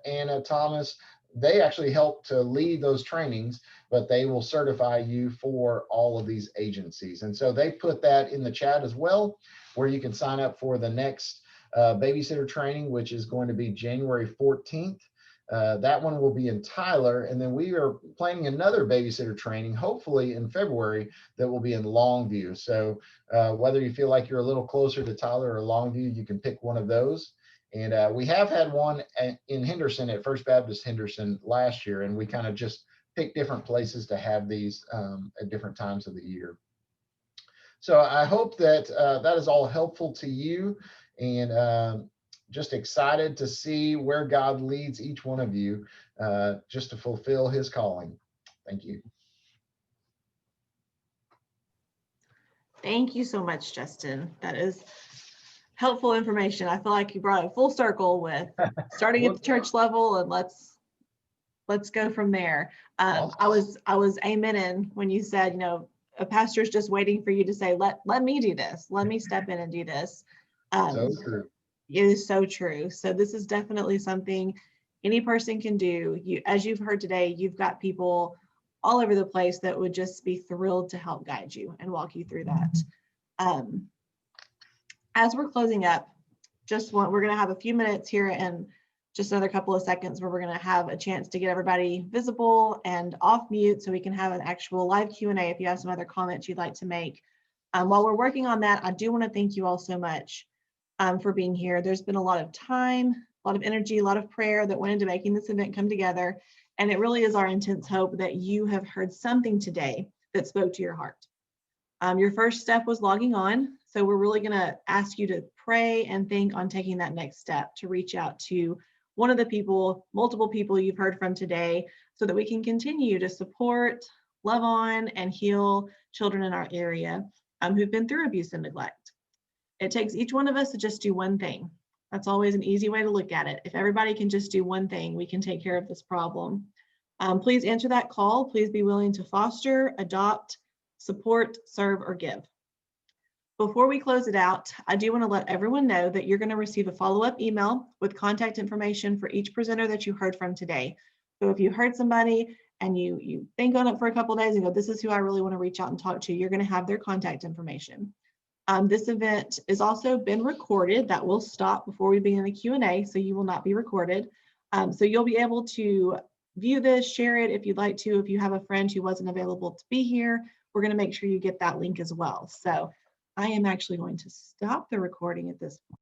Anna Thomas, they actually help to lead those trainings, but they will certify you for all of these agencies. And so they put that in the chat as well, where you can sign up for the next babysitter training, which is going to be January 14th. That one will be in Tyler. And then we are planning another babysitter training, hopefully in February, that will be in Longview. So whether you feel like you're a little closer to Tyler or Longview, you can pick one of those. And we have had one in Henderson at First Baptist Henderson last year, and we kind of just picked different places to have these at different times of the year. So I hope that that is all helpful to you, and just excited to see where God leads each one of you just to fulfill his calling. Thank you. Thank you so much, Justin. That is helpful information. I feel like you brought it full circle with starting at the church level, and let's go from there. Awesome. I was amening when you said, a pastor's just waiting for you to say, let me do this. Let me step in and do this. So true. It is so true. So this is definitely something any person can do. As you've heard today, you've got people all over the place that would just be thrilled to help guide you and walk you through that. As we're closing up, we're going to have a few minutes here and just another couple of seconds where we're going to have a chance to get everybody visible and off mute so we can have an actual live Q&A if you have some other comments you'd like to make. While we're working on that, I do want to thank you all so much for being here. There's been a lot of time, a lot of energy, a lot of prayer that went into making this event come together. And it really is our intense hope that you have heard something today that spoke to your heart. Your first step was logging on. So we're really going to ask you to pray and think on taking that next step to reach out to one of the people, multiple people you've heard from today, so that we can continue to support, love on, and heal children in our area who've been through abuse and neglect. It takes each one of us to just do one thing. That's always an easy way to look at it. If everybody can just do one thing, we can take care of this problem. Please answer that call. Please be willing to foster, adopt, support, serve, or give. Before we close it out, I do want to let everyone know that you're going to receive a follow-up email with contact information for each presenter that you heard from today. So if you heard somebody and you think on it for a couple of days and go, this is who I really want to reach out and talk to, you're going to have their contact information. This event is also been recorded. That will stop before we begin the Q&A, so you will not be recorded. So you'll be able to view this, share it if you'd like to. If you have a friend who wasn't available to be here, we're going to make sure you get that link as well. So I am actually going to stop the recording at this point.